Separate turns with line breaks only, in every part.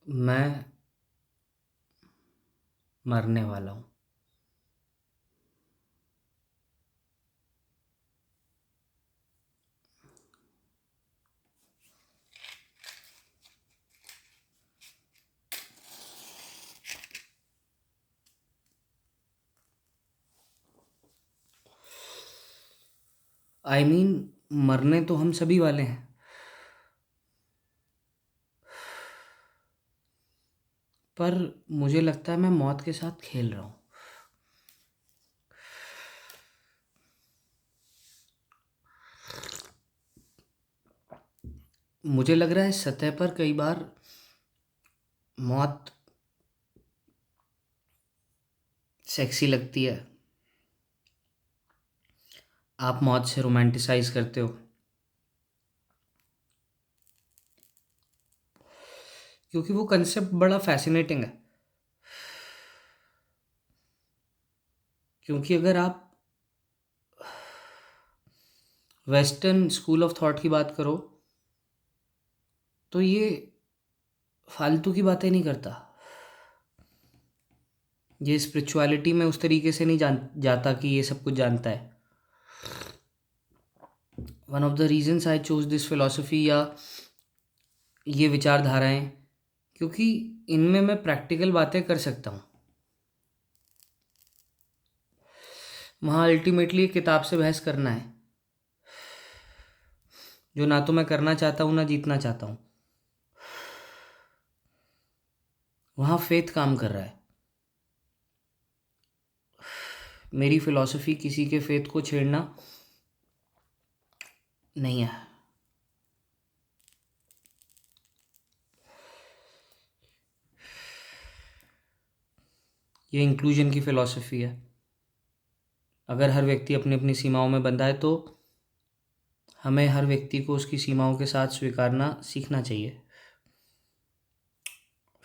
मैं मरने वाला हूँ। मरने तो हम सभी वाले हैं, पर मुझे लगता है मैं मौत के साथ खेल रहा हूँ। मुझे लग रहा है सतह पर कई बार मौत सेक्सी लगती है। आप मौत से रोमांटिसाइज करते हो क्योंकि वो कंसेप्ट बड़ा फैसिनेटिंग है। क्योंकि अगर आप वेस्टर्न स्कूल ऑफ थॉट की बात करो तो ये फालतू की बातें नहीं करता। ये स्पिरिचुअलिटी में उस तरीके से नहीं जाता कि ये सब कुछ जानता है। One of the reasons I choose this philosophy या ये विचारधाराएं, क्योंकि इनमें मैं प्रैक्टिकल बातें कर सकता हूँ। वहाँ अल्टीमेटली किताब से बहस करना है, जो ना तो मैं करना चाहता हूँ ना जीतना चाहता हूँ। वहाँ फेथ काम कर रहा है। मेरी फिलॉसफी किसी के फेथ को छेड़ना नहीं है। ये इंक्लूजन की फिलॉसफी है। अगर हर व्यक्ति अपनी अपनी सीमाओं में बंधा है तो हमें हर व्यक्ति को उसकी सीमाओं के साथ स्वीकारना सीखना चाहिए।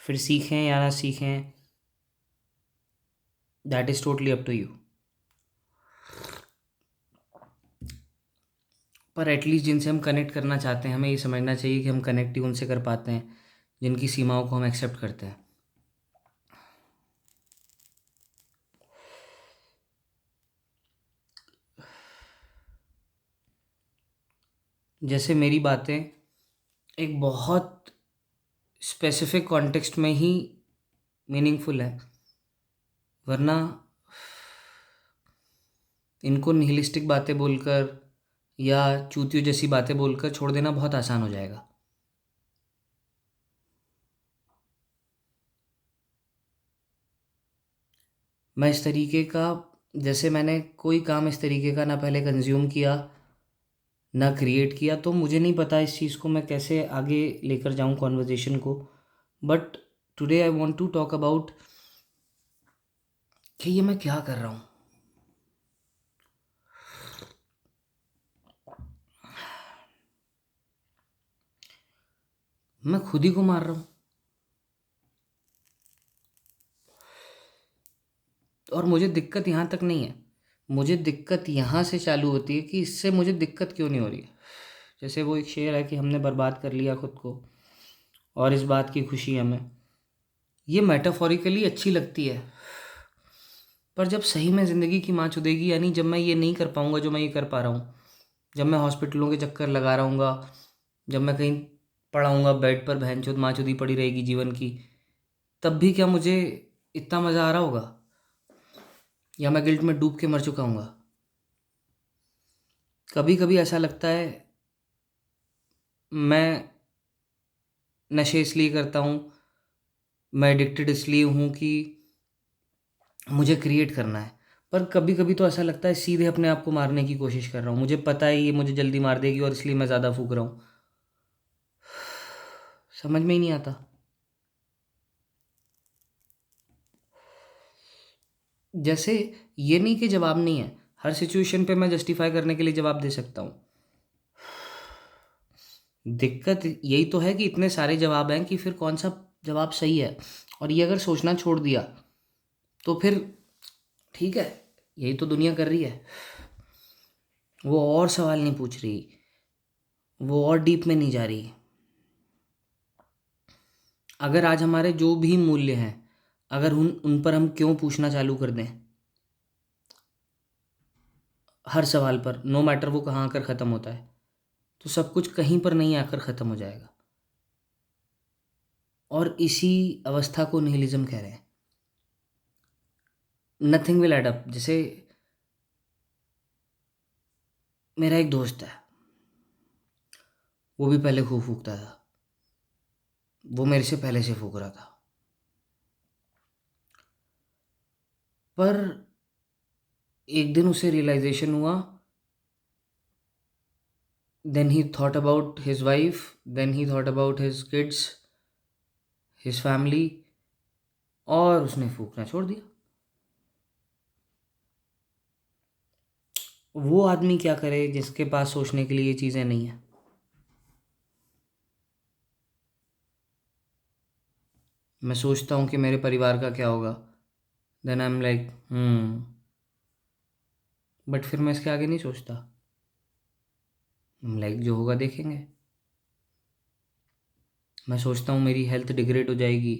फिर सीखें या ना सीखें, that is totally up to you. पर एटलीस्ट जिनसे हम कनेक्ट करना चाहते हैं, हमें ये समझना चाहिए कि हम कनेक्ट ही उनसे कर पाते हैं जिनकी सीमाओं को हम एक्सेप्ट करते हैं। जैसे मेरी बातें एक बहुत स्पेसिफिक कॉन्टेक्स्ट में ही मीनिंगफुल है, वरना इनको निहिलिस्टिक बातें बोलकर या चूतियों जैसी बातें बोलकर छोड़ देना बहुत आसान हो जाएगा। मैं इस तरीके का, जैसे मैंने कोई काम इस तरीके का ना पहले कंज्यूम किया ना क्रिएट किया, तो मुझे नहीं पता इस चीज़ को मैं कैसे आगे लेकर जाऊं कॉन्वर्जेशन को। But today I want to talk about कि ये मैं क्या कर रहा हूँ। मैं खुद ही को मार रहा हूँ। और मुझे दिक्कत यहाँ तक नहीं है, मुझे दिक्कत यहाँ से चालू होती है कि इससे मुझे दिक्कत क्यों नहीं हो रही है। जैसे वो एक शेर है कि हमने बर्बाद कर लिया खुद को और इस बात की खुशी हमें। ये मेटाफोरिकली अच्छी लगती है, पर जब सही में ज़िंदगी की माँ चुदेगी, यानी जब मैं ये नहीं कर पाऊँगा जो मैं ये कर पा रहा हूँ, जब मैं हॉस्पिटलों के चक्कर लगा रहूँगा, जब मैं कहीं पड़ा हूँगा बेड पर बहनचोद माँ-चोदी पड़ी रहेगी जीवन की, तब भी क्या मुझे इतना मज़ा आ रहा होगा, या मैं गिल्ट में डूब के मर चुका हूँगा। कभी कभी ऐसा लगता है मैं नशे इसलिए करता हूँ, मैं एडिक्टेड इसलिए हूँ कि मुझे क्रिएट करना है। पर कभी कभी तो ऐसा लगता है सीधे अपने आप को मारने की कोशिश कर रहा हूँ, मुझे पता है ये मुझे जल्दी मार देगी और इसलिए मैं ज़्यादा फूक रहा हूँ। समझ में ही नहीं आता। जैसे ये नहीं कि जवाब नहीं है, हर सिचुएशन पे मैं जस्टिफाई करने के लिए जवाब दे सकता हूँ। दिक्कत यही तो है कि इतने सारे जवाब हैं कि फिर कौन सा जवाब सही है। और ये अगर सोचना छोड़ दिया तो फिर ठीक है, यही तो दुनिया कर रही है। वो और सवाल नहीं पूछ रही, वो और डीप में नहीं जा रही। अगर आज हमारे जो भी मूल्य हैं, अगर उन उन पर हम क्यों पूछना चालू कर दें, हर सवाल पर, नो मैटर वो कहाँ आकर ख़त्म होता है, तो सब कुछ कहीं पर नहीं आकर ख़त्म हो जाएगा। और इसी अवस्था को निहिलिज्म कह रहे हैं। Nothing will add up. जैसे मेरा एक दोस्त है, वो भी पहले खूब फूकता था, वो मेरे से पहले से फूक रहा था, पर एक दिन उसे रियलाइजेशन हुआ, then he thought about his wife, then he thought about his kids, his family, और उसने फूकना छोड़ दिया। वो आदमी क्या करे जिसके पास सोचने के लिए ये चीज़ें नहीं है। मैं सोचता हूँ कि मेरे परिवार का क्या होगा, then I am like but फिर मैं इसके आगे नहीं सोचता। लाइक जो होगा देखेंगे। मैं सोचता हूँ मेरी हेल्थ डिग्रेड हो जाएगी,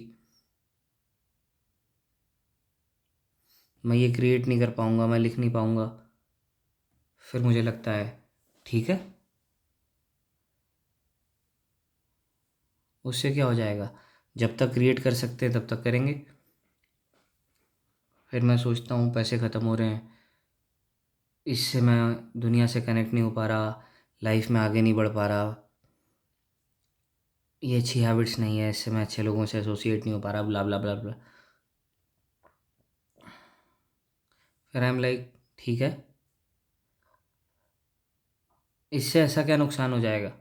मैं ये क्रिएट नहीं कर पाऊँगा, मैं लिख नहीं पाऊँगा। फिर मुझे लगता है ठीक है, उससे क्या हो जाएगा, जब तक क्रिएट कर सकते हैं तब तक करेंगे। फिर मैं सोचता हूँ पैसे ख़त्म हो रहे हैं, इससे मैं दुनिया से कनेक्ट नहीं हो पा रहा, लाइफ में आगे नहीं बढ़ पा रहा, ये अच्छी हैबिट्स नहीं है, इससे मैं अच्छे लोगों से एसोसिएट नहीं हो पा रहा, ब्ला ब्ला ब्ला ब्ला। फिर आई एम लाइक ठीक है, इससे ऐसा क्या नुकसान हो जाएगा।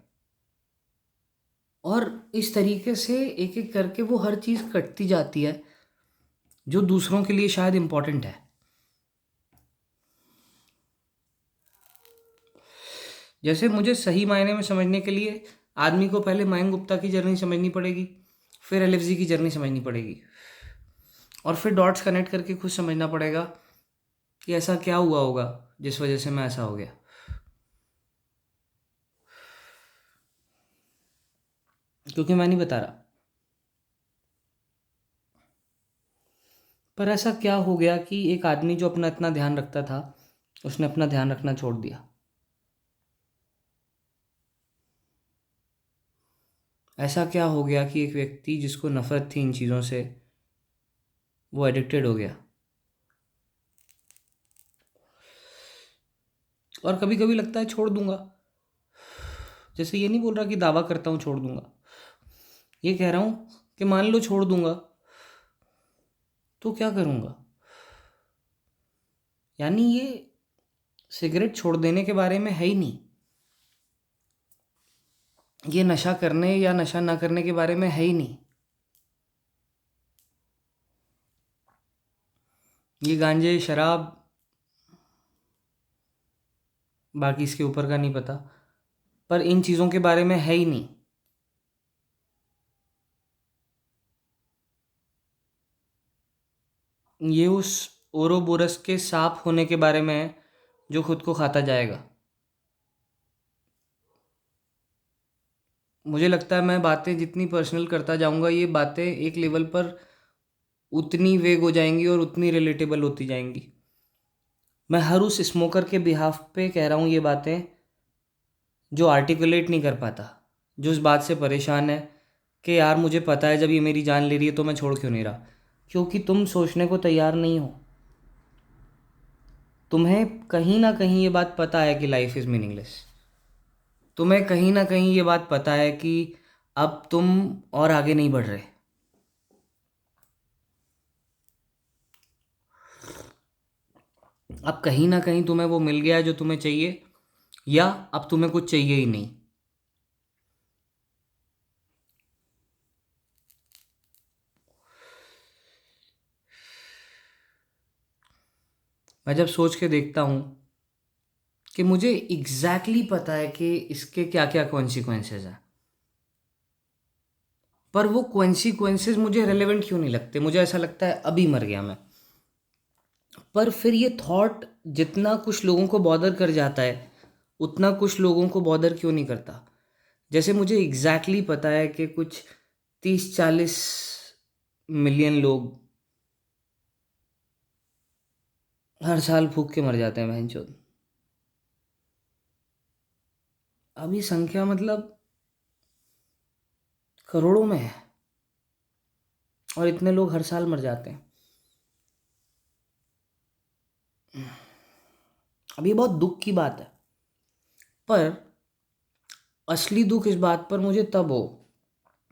और इस तरीके से एक एक करके वो हर चीज़ कटती जाती है जो दूसरों के लिए शायद इम्पोर्टेंट है। जैसे मुझे सही मायने में समझने के लिए आदमी को पहले मयंक गुप्ता की जर्नी समझनी पड़ेगी, फिर एलएफजी की जर्नी समझनी पड़ेगी, और फिर डॉट्स कनेक्ट करके खुद समझना पड़ेगा कि ऐसा क्या हुआ होगा जिस वजह से मैं ऐसा हो गया। क्योंकि मैं नहीं बता रहा, पर ऐसा क्या हो गया कि एक आदमी जो अपना इतना ध्यान रखता था, उसने अपना ध्यान रखना छोड़ दिया। ऐसा क्या हो गया कि एक व्यक्ति जिसको नफ़रत थी इन चीज़ों से, वो एडिक्टेड हो गया। और कभी कभी लगता है छोड़ दूंगा, जैसे ये नहीं बोल रहा कि दावा करता हूँ छोड़ दूंगा, ये कह रहा हूँ कि मान लो छोड़ दूंगा तो क्या करूँगा। यानी ये सिगरेट छोड़ देने के बारे में है ही नहीं, ये नशा करने या नशा ना करने के बारे में है ही नहीं, ये गांजे शराब बाकी इसके ऊपर का नहीं पता, पर इन चीज़ों के बारे में है ही नहीं। ये उस ओरोबोरस के सांप होने के बारे में है जो खुद को खाता जाएगा। मुझे लगता है मैं बातें जितनी पर्सनल करता जाऊंगा, ये बातें एक लेवल पर उतनी वेग हो जाएंगी और उतनी रिलेटेबल होती जाएंगी। मैं हर उस स्मोकर के बिहाफ पे कह रहा हूँ ये बातें जो आर्टिकुलेट नहीं कर पाता, जो इस बात से परेशान है कि यार मुझे पता है जब ये मेरी जान ले रही है तो मैं छोड़ क्यों नहीं रहा। क्योंकि तुम सोचने को तैयार नहीं हो। तुम्हें कहीं ना कहीं ये बात पता है कि लाइफ इज़ मीनिंगलेस। तुम्हें कहीं ना कहीं ये बात पता है कि अब तुम और आगे नहीं बढ़ रहे। अब कहीं ना कहीं तुम्हें वो मिल गया है जो तुम्हें चाहिए, या अब तुम्हें कुछ चाहिए ही नहीं। मैं जब सोच के देखता हूँ कि मुझे पता है कि इसके क्या क्या कॉन्सिक्वेंसेस हैं, पर वो कॉन्सिक्वेंसेस मुझे रेलेवेंट क्यों नहीं लगते। मुझे ऐसा लगता है अभी मर गया मैं। पर फिर ये थॉट जितना कुछ लोगों को बॉदर कर जाता है, उतना कुछ लोगों को बॉदर क्यों नहीं करता। जैसे मुझे पता है कि कुछ 30-40 मिलियन लोग हर साल फूक के मर जाते हैं बहनचोद। अब ये संख्या मतलब करोड़ों में है, और इतने लोग हर साल मर जाते हैं। अब ये बहुत दुख की बात है, पर असली दुख इस बात पर मुझे तब हो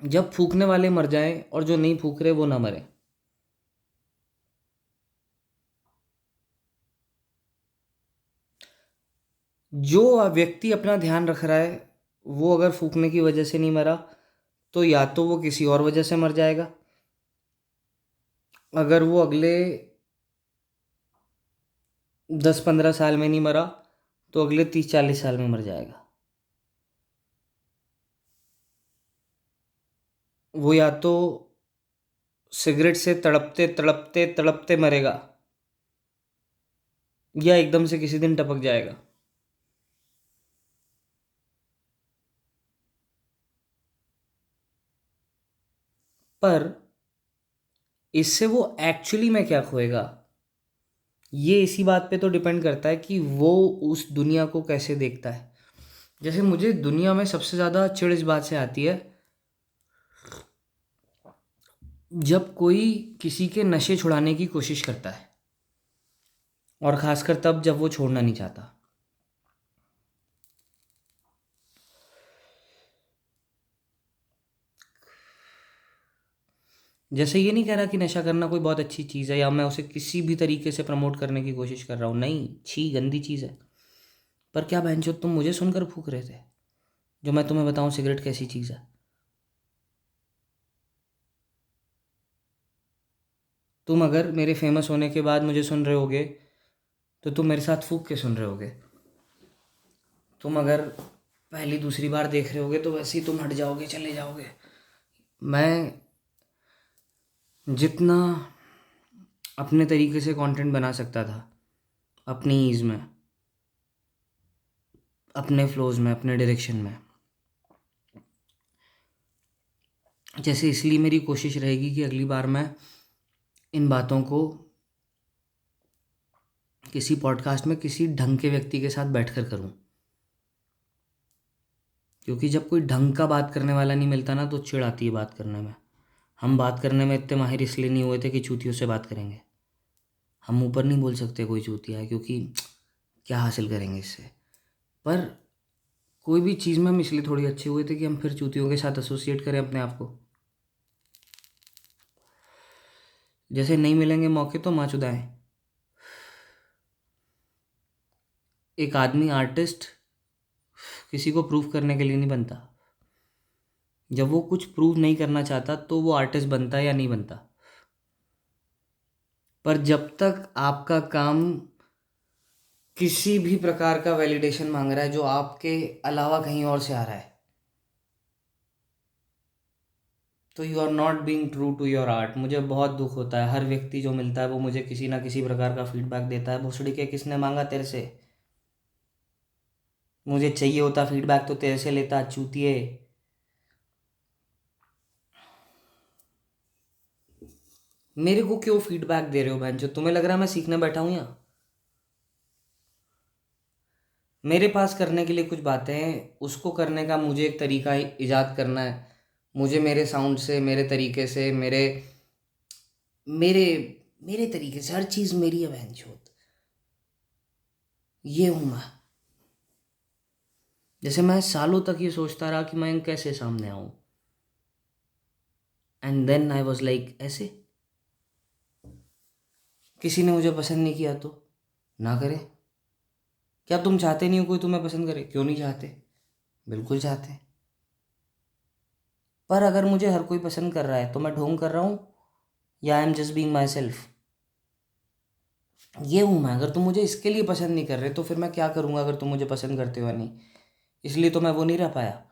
जब फूकने वाले मर जाएं और जो नहीं फूक रहे वो ना मरे। जो व्यक्ति अपना ध्यान रख रहा है वो अगर फूकने की वजह से नहीं मरा तो या तो वो किसी और वजह से मर जाएगा, अगर वो अगले 10-15 साल में नहीं मरा तो अगले 30-40 साल में मर जाएगा। वो या तो सिगरेट से तड़पते तड़पते तड़पते मरेगा, या एकदम से किसी दिन टपक जाएगा। पर इससे वो एक्चुअली में क्या खोएगा, ये इसी बात पे तो डिपेंड करता है कि वो उस दुनिया को कैसे देखता है। जैसे मुझे दुनिया में सबसे ज़्यादा चिढ़ इस बात से आती है जब कोई किसी के नशे छुड़ाने की कोशिश करता है, और ख़ासकर तब जब वो छोड़ना नहीं चाहता। जैसे ये नहीं कह रहा कि नशा करना कोई बहुत अच्छी चीज़ है या मैं उसे किसी भी तरीके से प्रमोट करने की कोशिश कर रहा हूँ, नहीं, छी गंदी चीज़ है। पर क्या बहनचोद तुम मुझे सुनकर फूक रहे थे जो मैं तुम्हें बताऊँ सिगरेट कैसी चीज़ है? तुम अगर मेरे फेमस होने के बाद मुझे सुन रहे होगे तो तुम मेरे साथ फूक के सुन रहे होगे। तुम अगर पहली दूसरी बार देख रहे होगे तो वैसे ही तुम हट जाओगे, चले जाओगे। मैं जितना अपने तरीके से कंटेंट बना सकता था, अपनी ईज़ में, अपने फ्लोज में, अपने डायरेक्शन में, जैसे इसलिए मेरी कोशिश रहेगी कि अगली बार मैं इन बातों को किसी पॉडकास्ट में किसी ढंग के व्यक्ति के साथ बैठकर करूं। क्योंकि जब कोई ढंग का बात करने वाला नहीं मिलता ना तो चिढ़ आती है बात करने में। हम बात करने में इतने माहिर इसलिए नहीं हुए थे कि चूतियों से बात करेंगे। हम ऊपर नहीं बोल सकते कोई चूतिया है, क्योंकि क्या हासिल करेंगे इससे। पर कोई भी चीज़ में हम इसलिए थोड़ी अच्छे हुए थे कि हम फिर चूतियों के साथ एसोसिएट करें अपने आप को। जैसे नहीं मिलेंगे मौके तो माँ चुदाएं। एक आदमी आर्टिस्ट किसी को प्रूव करने के लिए नहीं बनता। जब वो कुछ प्रूव नहीं करना चाहता तो वो आर्टिस्ट बनता है या नहीं बनता। पर जब तक आपका काम किसी भी प्रकार का वैलिडेशन मांग रहा है जो आपके अलावा कहीं और से आ रहा है, तो you are not being true to your art. मुझे बहुत दुख होता है, हर व्यक्ति जो मिलता है वो मुझे किसी ना किसी प्रकार का फीडबैक देता है। भोसड़ी के किसने मांगा तेरे से? मुझे चाहिए होता फीडबैक तो तेरे से लेता, चूतिए। मेरे को क्यों फीडबैक दे रहे हो बहन? जो तुम्हें लग रहा है मैं सीखने बैठा हूँ यहाँ? मेरे पास करने के लिए कुछ बातें हैं, उसको करने का मुझे एक तरीका इजाद करना है। मुझे मेरे साउंड से, मेरे तरीके से, मेरे मेरे मेरे तरीके से हर चीज़ मेरी है बहन चोद। ये हूँ मैं। जैसे मैं सालों तक ये सोचता रहा कि मैं कैसे सामने आऊँ, and then I was like ऐसे। किसी ने मुझे पसंद नहीं किया तो ना करे। क्या तुम चाहते नहीं हो कोई तुम्हें पसंद करे? क्यों नहीं चाहते, बिल्कुल चाहते हैं। पर अगर मुझे हर कोई पसंद कर रहा है तो मैं ढोंग कर रहा हूँ या I am just being my self? ये हूँ मैं। अगर तुम मुझे इसके लिए पसंद नहीं कर रहे तो फिर मैं क्या करूँगा अगर तुम मुझे पसंद करते हो या नहीं? इसलिए तो मैं वो नहीं रह पाया।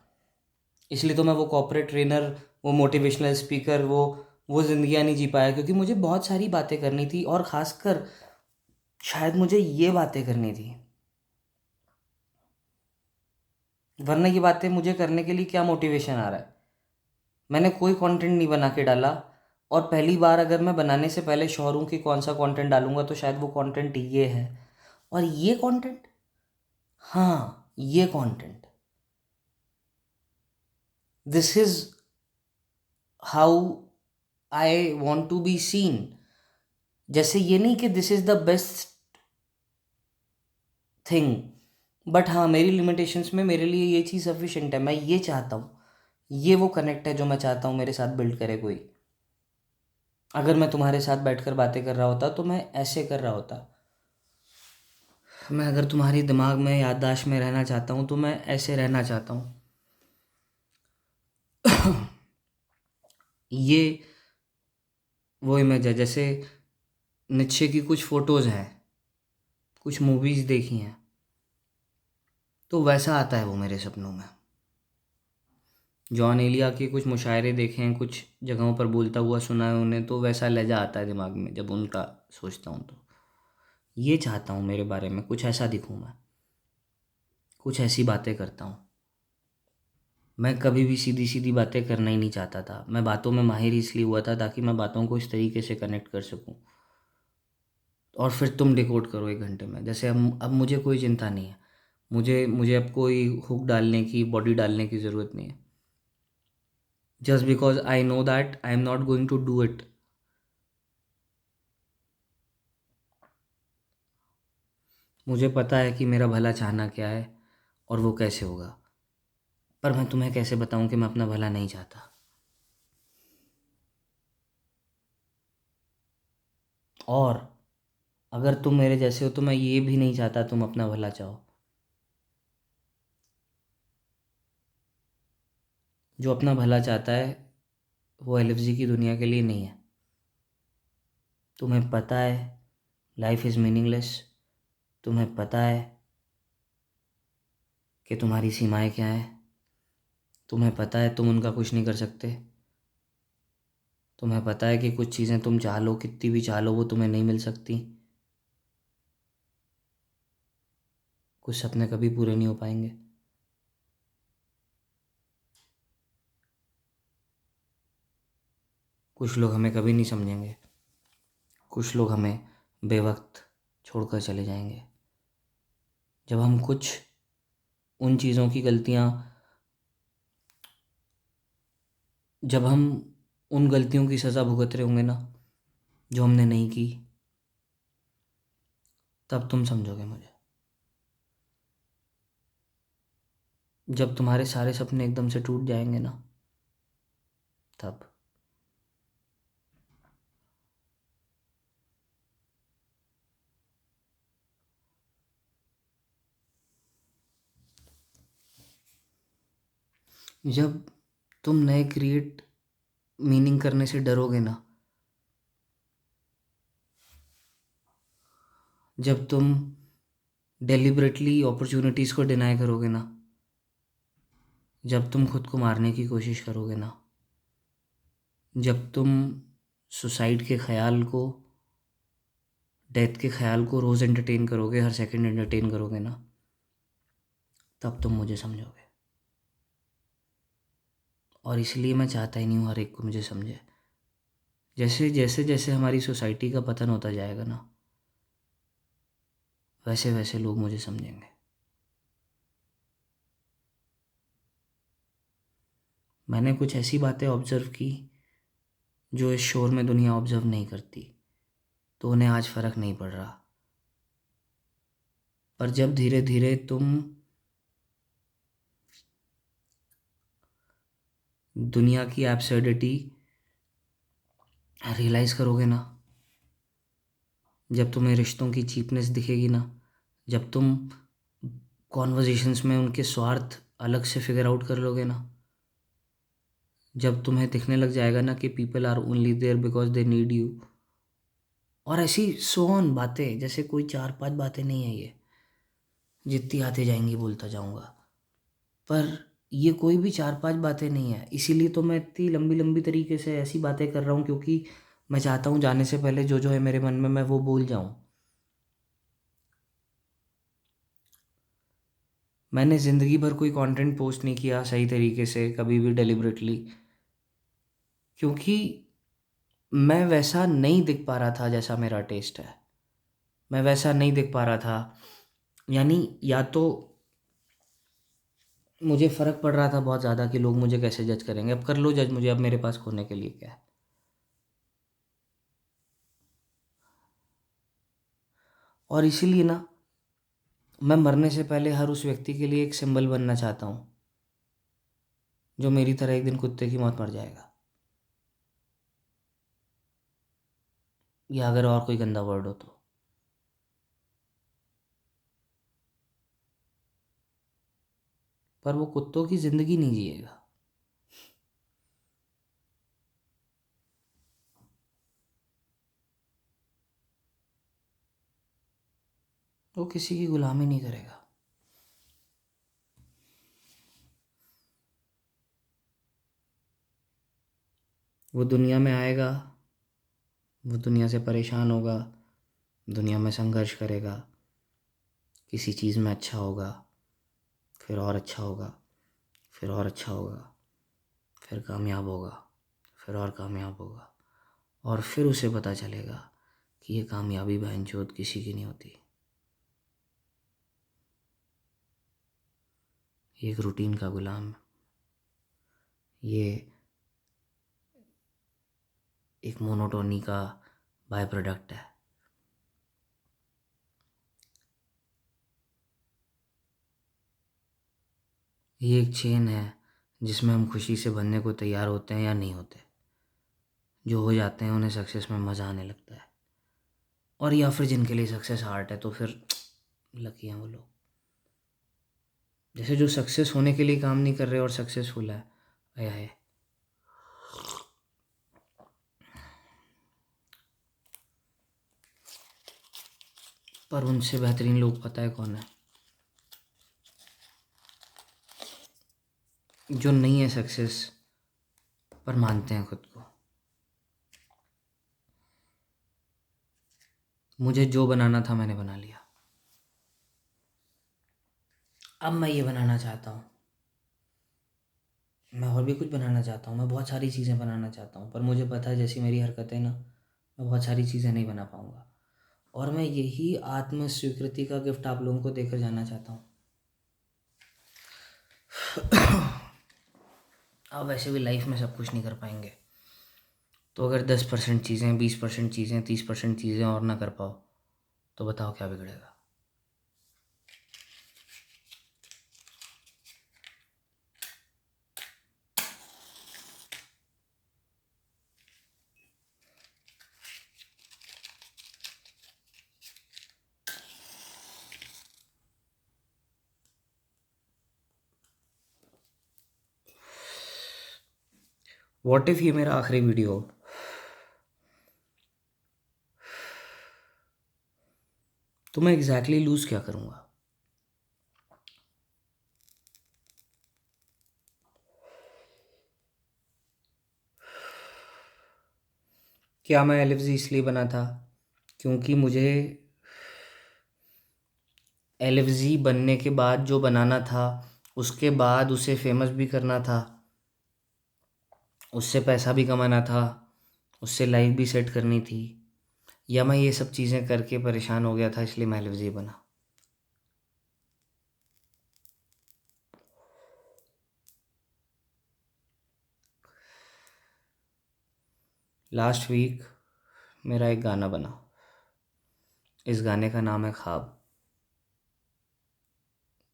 इसलिए तो मैं वो कॉर्पोरेट ट्रेनर, वो मोटिवेशनल स्पीकर, वो ज़िंदगियाँ नहीं जी पाया, क्योंकि मुझे बहुत सारी बातें करनी थी, और ख़ासकर शायद मुझे ये बातें करनी थी। वरना ये बातें मुझे करने के लिए क्या मोटिवेशन आ रहा है? मैंने कोई कंटेंट नहीं बना के डाला। और पहली बार अगर मैं बनाने से पहले श्योर हूँ कि कौन सा कंटेंट डालूंगा तो शायद वो कंटेंट ये है। और ये कंटेंट, हाँ ये content, this is how I want to be seen. जैसे ये नहीं कि this is the best thing, but हाँ मेरी लिमिटेशंस में मेरे लिए ये चीज़ सफिशिएंट है। मैं ये चाहता हूँ, ये वो कनेक्ट है जो मैं चाहता हूँ मेरे साथ बिल्ड करे कोई। अगर मैं तुम्हारे साथ बैठकर बातें कर रहा होता तो मैं ऐसे कर रहा होता। मैं अगर तुम्हारी दिमाग में याददाश्त में रहना चाहता हूँ तो मैं ऐसे रहना चाहता हूँ। ये वो इमेज है, जैसे नित्शे की कुछ फ़ोटोज़ हैं, कुछ मूवीज़ देखी हैं, तो वैसा आता है वो मेरे सपनों में। जॉन एलिया के कुछ मुशायरे देखे हैं, कुछ जगहों पर बोलता हुआ सुना है उन्हें, तो वैसा लहजा आता है दिमाग में जब उनका सोचता हूँ तो। ये चाहता हूँ मेरे बारे में कुछ ऐसा दिखूँ मैं, कुछ ऐसी बातें करता हूँ। मैं कभी भी सीधी सीधी बातें करना ही नहीं चाहता था। मैं बातों में माहिर इसलिए हुआ था ताकि मैं बातों को इस तरीके से कनेक्ट कर सकूँ। और फिर तुम डिकोड करो 1 घंटे में। जैसे अब मुझे कोई चिंता नहीं है। मुझे मुझे अब कोई हुक डालने की, बॉडी डालने की ज़रूरत नहीं है। Just because I know that I am not going to do it. मुझे पता है कि मेरा भला चाहना क्या है और वो कैसे होगा। पर मैं तुम्हें कैसे बताऊं कि मैं अपना भला नहीं चाहता। और अगर तुम मेरे जैसे हो तो मैं ये भी नहीं चाहता तुम अपना भला चाहो। जो अपना भला चाहता है वो एलएफजी की दुनिया के लिए नहीं है। तुम्हें पता है लाइफ इज़ मीनिंगलेस। तुम्हें पता है कि तुम्हारी सीमाएं क्या हैं। तुम्हें पता है तुम उनका कुछ नहीं कर सकते। तुम्हें पता है कि कुछ चीज़ें तुम चाह लो, कितनी भी चाह लो, वो तुम्हें नहीं मिल सकती। कुछ सपने कभी पूरे नहीं हो पाएंगे। कुछ लोग हमें कभी नहीं समझेंगे। कुछ लोग हमें बेवक्त छोड़कर चले जाएंगे। जब हम कुछ उन चीज़ों की गलतियाँ, जब हम उन गलतियों की सज़ा भुगत रहे होंगे ना जो हमने नहीं की, तब तुम समझोगे मुझे। जब तुम्हारे सारे सपने एकदम से टूट जाएंगे ना, तब। जब तुम नए क्रिएट मीनिंग करने से डरोगे ना, जब तुम डेलिबरेटली अपॉर्चुनिटीज़ को डिनाई करोगे ना, जब तुम खुद को मारने की कोशिश करोगे ना, जब तुम सुसाइड के ख्याल को, डेथ के ख्याल को रोज़ एंटरटेन करोगे, हर सेकंड एंटरटेन करोगे ना, तब तुम मुझे समझोगे। और इसलिए मैं चाहता ही नहीं हूँ हर एक को मुझे समझे। जैसे जैसे जैसे हमारी सोसाइटी का पतन होता जाएगा ना, वैसे वैसे लोग मुझे समझेंगे। मैंने कुछ ऐसी बातें ऑब्ज़र्व की जो इस शोर में दुनिया ऑब्ज़र्व नहीं करती, तो उन्हें आज फ़र्क नहीं पड़ रहा। पर जब धीरे धीरे तुम दुनिया की एब्सर्डिटी रियलाइज़ करोगे ना, जब तुम्हें रिश्तों की चीपनेस दिखेगी ना, जब तुम कॉन्वर्जेशंस में उनके स्वार्थ अलग से फिगर आउट कर लोगे ना, जब तुम्हें दिखने लग जाएगा ना कि people are only there because they need you, और ऐसी सोन बातें, जैसे कोई 4-5 बातें नहीं है ये, जितनी आते जाएंगी बोलता जाऊंगा। पर ये कोई भी 4-5 बातें नहीं है। इसीलिए तो मैं इतनी लंबी लंबी तरीके से ऐसी बातें कर रहा हूँ, क्योंकि मैं चाहता हूँ जाने से पहले जो जो है मेरे मन में मैं वो बोल जाऊँ। मैंने ज़िंदगी भर कोई कंटेंट पोस्ट नहीं किया सही तरीके से, कभी भी डेलिबरेटली। क्योंकि मैं वैसा नहीं दिख पा रहा था जैसा मेरा टेस्ट है। मैं वैसा नहीं दिख पा रहा था, यानी या तो मुझे फ़र्क पड़ रहा था बहुत ज़्यादा कि लोग मुझे कैसे जज करेंगे। अब कर लो जज मुझे, अब मेरे पास खोने के लिए क्या है। और इसीलिए ना मैं मरने से पहले हर उस व्यक्ति के लिए एक सिंबल बनना चाहता हूँ जो मेरी तरह एक दिन कुत्ते की मौत मर जाएगा, या अगर और कोई गंदा वर्ड हो तो। पर वो कुत्तों की ज़िंदगी नहीं जिएगा। वो किसी की गुलामी नहीं करेगा। वो दुनिया में आएगा, वो दुनिया से परेशान होगा, दुनिया में संघर्ष करेगा, किसी चीज़ में अच्छा होगा, फिर और अच्छा होगा, फिर और अच्छा होगा, फिर कामयाब होगा, फिर और कामयाब होगा, और फिर उसे पता चलेगा कि ये कामयाबी बहनचोद किसी की नहीं होती। ये एक रूटीन का गुलाम, ये एक मोनोटोनी का बाय प्रोडक्ट है। ये एक चेन है जिसमें हम खुशी से बनने को तैयार होते हैं या नहीं होते। जो हो जाते हैं उन्हें सक्सेस में मज़ा आने लगता है, और या फिर जिनके लिए सक्सेस आर्ट है तो फिर लकी हैं वो लोग। जैसे जो सक्सेस होने के लिए काम नहीं कर रहे और सक्सेसफुल है, आया है। पर उनसे बेहतरीन लोग पता है कौन है? जो नहीं है सक्सेस पर मानते हैं खुद को। मुझे जो बनाना था मैंने बना लिया, अब मैं ये बनाना चाहता हूँ। मैं और भी कुछ बनाना चाहता हूँ, मैं बहुत सारी चीज़ें बनाना चाहता हूँ, पर मुझे पता है जैसी मेरी हरकतें ना, मैं बहुत सारी चीज़ें नहीं बना पाऊँगा। और मैं यही आत्म स्वीकृति का गिफ्ट आप लोगों को देकर जाना चाहता हूँ। आप वैसे भी लाइफ में सब कुछ नहीं कर पाएंगे, तो अगर 10% चीज़ें, 20% चीज़ें, 30% चीज़ें और ना कर पाओ तो बताओ क्या बिगड़ेगा। व्हाट इफ़ ये मेरा आखिरी वीडियो हो, तो मैं एग्जैक्टली लूज़ क्या करूँगा? क्या मैं एलिफ्जी इसलिए बना था क्योंकि मुझे एलिफ्जी बनने के बाद जो बनाना था उसके बाद उसे फेमस भी करना था, उससे पैसा भी कमाना था, उससे लाइफ भी सेट करनी थी, या मैं ये सब चीज़ें करके परेशान हो गया था इसलिए मैं एलिफ्जी बना? लास्ट वीक मेरा एक गाना बना। इस गाने का नाम है ख्वाब।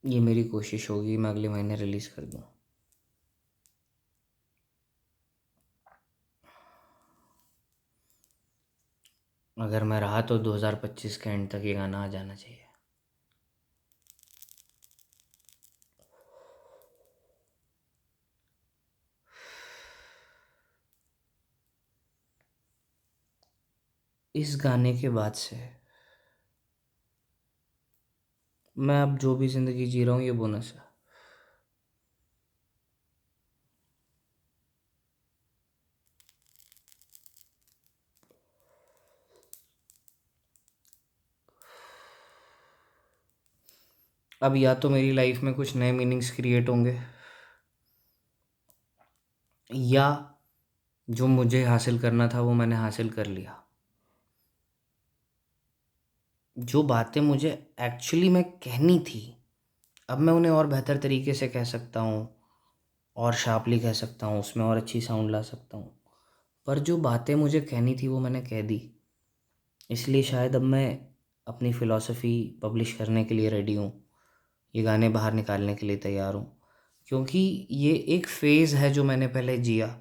ये मेरी कोशिश होगी मैं अगले महीने रिलीज़ कर दूँ। अगर मैं रहा तो 2025 के एंड तक ये गाना आ जाना चाहिए। इस गाने के बाद से मैं अब जो भी ज़िंदगी जी रहा हूँ ये बोनस है। अब या तो मेरी लाइफ में कुछ नए मीनिंग्स क्रिएट होंगे, या जो मुझे हासिल करना था वो मैंने हासिल कर लिया। जो बातें मुझे एक्चुअली में कहनी थी, अब मैं उन्हें और बेहतर तरीके से कह सकता हूँ, और शार्पली कह सकता हूँ, उसमें और अच्छी साउंड ला सकता हूँ। पर जो बातें मुझे कहनी थी वो मैंने कह दी। इसलिए शायद अब मैं अपनी फ़िलॉसफ़ी पब्लिश करने के लिए रेडी हूँ, ये गाने बाहर निकालने के लिए तैयार हूँ। क्योंकि ये एक फ़ेज़ है जो मैंने पहले जिया,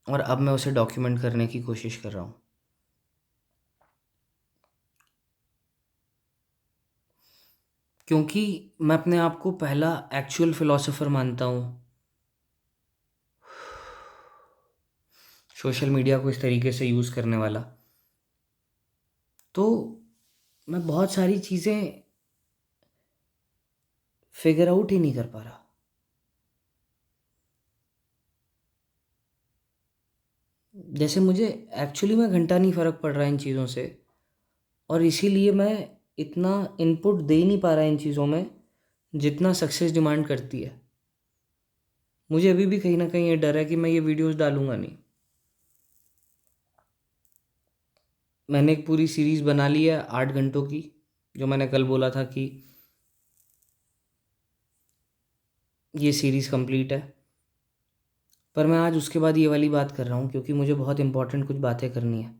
और अब मैं उसे डॉक्यूमेंट करने की कोशिश कर रहा हूँ। क्योंकि मैं अपने आप को पहला एक्चुअल फ़िलॉसोफ़र मानता हूँ, सोशल मीडिया को इस तरीके से यूज़ करने वाला। तो मैं बहुत सारी चीज़ें फ़िगर आउट ही नहीं कर पा रहा। जैसे मुझे एक्चुअली में घंटा नहीं फ़र्क पड़ रहा है इन चीज़ों से, और इसीलिए मैं इतना इनपुट दे नहीं पा रहा इन चीज़ों में जितना सक्सेस डिमांड करती है। मुझे अभी भी कहीं न कहीं ये डर है कि मैं ये वीडियोज़ डालूँगा नहीं। मैंने एक पूरी सीरीज़ बना ली है 8 घंटों की, जो मैंने कल बोला था कि ये सीरीज़ कंप्लीट है। पर मैं आज उसके बाद ये वाली बात कर रहा हूँ क्योंकि मुझे बहुत इम्पोर्टेंट कुछ बातें करनी है।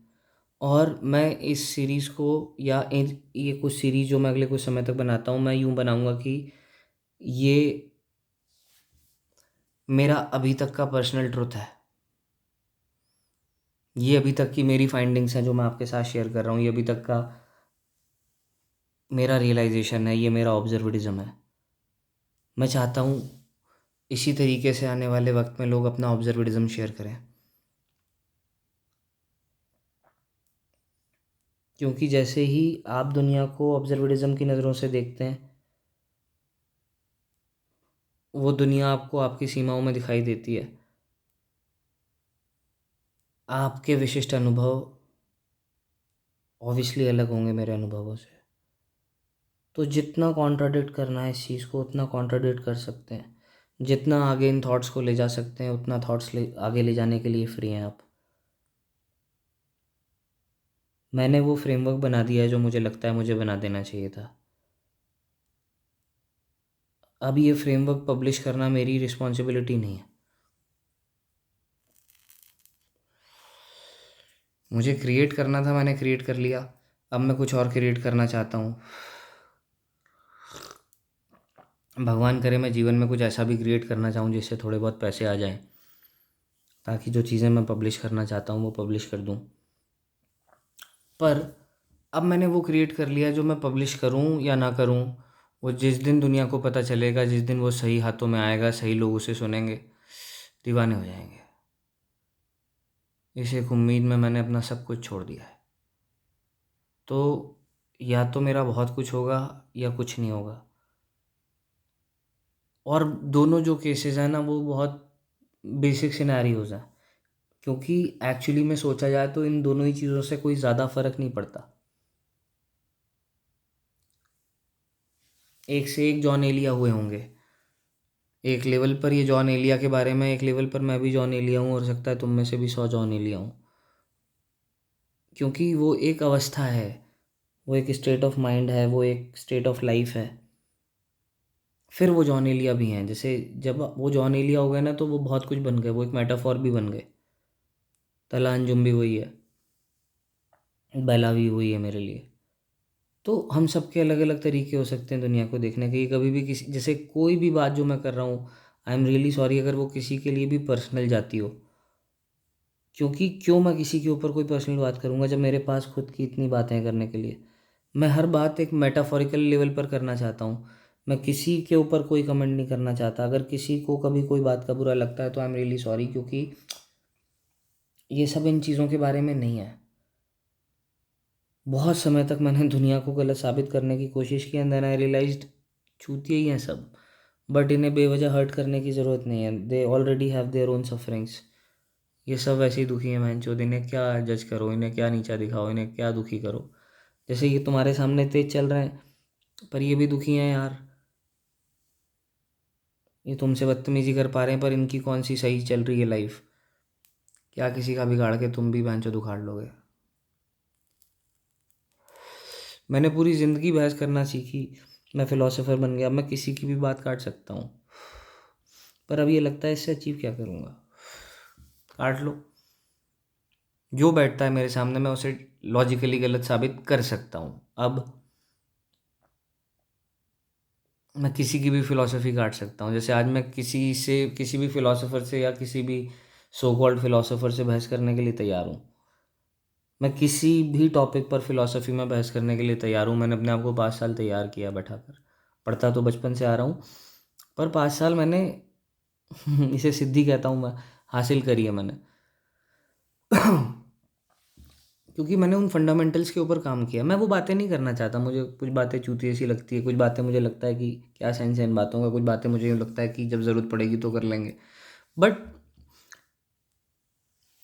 और मैं इस सीरीज़ को, या इन ये कुछ सीरीज़ जो मैं अगले कुछ समय तक बनाता हूँ, मैं यूँ बनाऊँगा कि ये मेरा अभी तक का पर्सनल ट्रुथ है। ये अभी तक की मेरी फाइंडिंग्स हैं जो मैं आपके साथ शेयर कर रहा हूँ। ये अभी तक का मेरा रियलाइज़ेशन है, ये मेरा ऑब्ज़र्वेटिज़म है। मैं चाहता हूँ इसी तरीके से आने वाले वक्त में लोग अपना ऑब्ज़र्वेटिज़म शेयर करें। क्योंकि जैसे ही आप दुनिया को ऑब्ज़र्वेटिज़म की नज़रों से देखते हैं, वो दुनिया आपको आपकी सीमाओं में दिखाई देती है। आपके विशिष्ट अनुभव ऑब्वियसली अलग होंगे मेरे अनुभवों से। तो जितना कॉन्ट्राडिक्ट करना है इस चीज़ को, उतना कॉन्ट्राडिक्ट कर सकते हैं। जितना आगे इन थॉट्स को ले जा सकते हैं, उतना थॉट्स आगे ले जाने के लिए फ्री हैं आप। मैंने वो फ्रेमवर्क बना दिया है जो मुझे लगता है मुझे बना देना चाहिए था। अब ये फ्रेमवर्क पब्लिश करना मेरी रिस्पॉन्सिबिलिटी नहीं है। मुझे क्रिएट करना था, मैंने क्रिएट कर लिया। अब मैं कुछ और क्रिएट करना चाहता हूँ। भगवान करे मैं जीवन में कुछ ऐसा भी क्रिएट करना चाहूँ जिससे थोड़े बहुत पैसे आ जाएं, ताकि जो चीज़ें मैं पब्लिश करना चाहता हूँ वो पब्लिश कर दूँ। पर अब मैंने वो क्रिएट कर लिया, जो मैं पब्लिश करूँ या ना करूँ, वो जिस दिन दुनिया को पता चलेगा, जिस दिन वो सही हाथों में आएगा, सही लोग उसे सुनेंगे, दीवाने हो जाएंगे। इस एक उम्मीद में मैंने अपना सब कुछ छोड़ दिया है। तो या तो मेरा बहुत कुछ होगा या कुछ नहीं होगा। और दोनों जो केसेस हैं ना, वो बहुत बेसिक सिनेरियोज़ हैं। क्योंकि एक्चुअली में सोचा जाए तो इन दोनों ही चीज़ों से कोई ज़्यादा फ़र्क नहीं पड़ता। एक से एक जॉन एलिया हुए होंगे। एक लेवल पर ये जॉन एलिया के बारे में, एक लेवल पर मैं भी जॉन एलिया हूँ, हो सकता है तुम में से भी 100 जॉन एलिया हूँ। क्योंकि वो एक अवस्था है, वो एक स्टेट ऑफ माइंड है, वो एक स्टेट ऑफ लाइफ है। फिर वो जॉन एलिया भी हैं। जैसे जब वो जॉन एलिया हो गए ना, तो वो बहुत कुछ बन गए, वो एक मेटाफॉर भी बन गए। तला अंजुम भी वही है, बेला भी वही है मेरे लिए। तो हम सबके अलग अलग तरीके हो सकते हैं दुनिया को देखने के। ये कभी भी किसी, जैसे कोई भी बात जो मैं कर रहा हूँ, आई एम रियली सॉरी अगर वो किसी के लिए भी पर्सनल जाती हो। क्योंकि क्यों मैं किसी के ऊपर कोई पर्सनल बात करूँगा जब मेरे पास खुद की इतनी बातें हैं करने के लिए। मैं हर बात एक मेटाफोरिकल लेवल पर करना चाहता हूँ। मैं किसी के ऊपर कोई कमेंट नहीं करना चाहता। अगर किसी को कभी कोई बात का बुरा लगता है तो आई एम रियली सॉरी, क्योंकि ये सब इन चीज़ों के बारे में नहीं है। बहुत समय तक मैंने दुनिया को गलत साबित करने की कोशिश की, एंड देन आई रियलाइज्ड चूतिए ही हैं सब। बट इन्हें बेवजह हर्ट करने की ज़रूरत नहीं है। They already have their own sufferings. ये सब वैसे ही दुखी हैं बहनचोद, इन्हें क्या जज करो, इन्हें क्या नीचा दिखाओ, इन्हें क्या दुखी करो। जैसे ये तुम्हारे सामने तेज चल रहे हैं, पर ये भी दुखी हैं यार। ये तुमसे बदतमीज़ी कर पा रहे हैं, पर इनकी कौन सी सही चल रही है लाइफ। क्या किसी का बिगाड़ के तुम भी भैंचोद उखाड़ लोगे? मैंने पूरी ज़िंदगी बहस करना सीखी, मैं फ़िलोसोफ़र बन गया, मैं किसी की भी बात काट सकता हूँ। पर अब ये लगता है इससे अचीव क्या करूँगा? काट लो, जो बैठता है मेरे सामने मैं उसे लॉजिकली गलत साबित कर सकता हूँ। अब मैं किसी की भी फ़िलॉसफ़ी काट सकता हूँ। जैसे आज मैं किसी भी फ़िलॉसोफ़र से या किसी भी सो कॉल्ड फ़िलॉसोफ़र से बहस करने के लिए तैयार हूँ। मैं किसी भी टॉपिक पर फ़िलॉसफ़ी में बहस करने के लिए तैयार हूँ। मैंने अपने आप को 5 साल तैयार किया बैठाकर। पढ़ता तो बचपन से आ रहा हूँ, पर 5 साल मैंने इसे सिद्धि कहता हूँ मैं, हासिल करी है मैंने। क्योंकि मैंने उन फंडामेंटल्स के ऊपर काम किया। मैं वो बातें नहीं करना चाहता, मुझे कुछ बातें चूतिया सी लगती है, कुछ बातें मुझे लगता है कि क्या सेंस है इन बातों का, कुछ बातें मुझे यूँ लगता है कि जब ज़रूरत पड़ेगी तो कर लेंगे। बट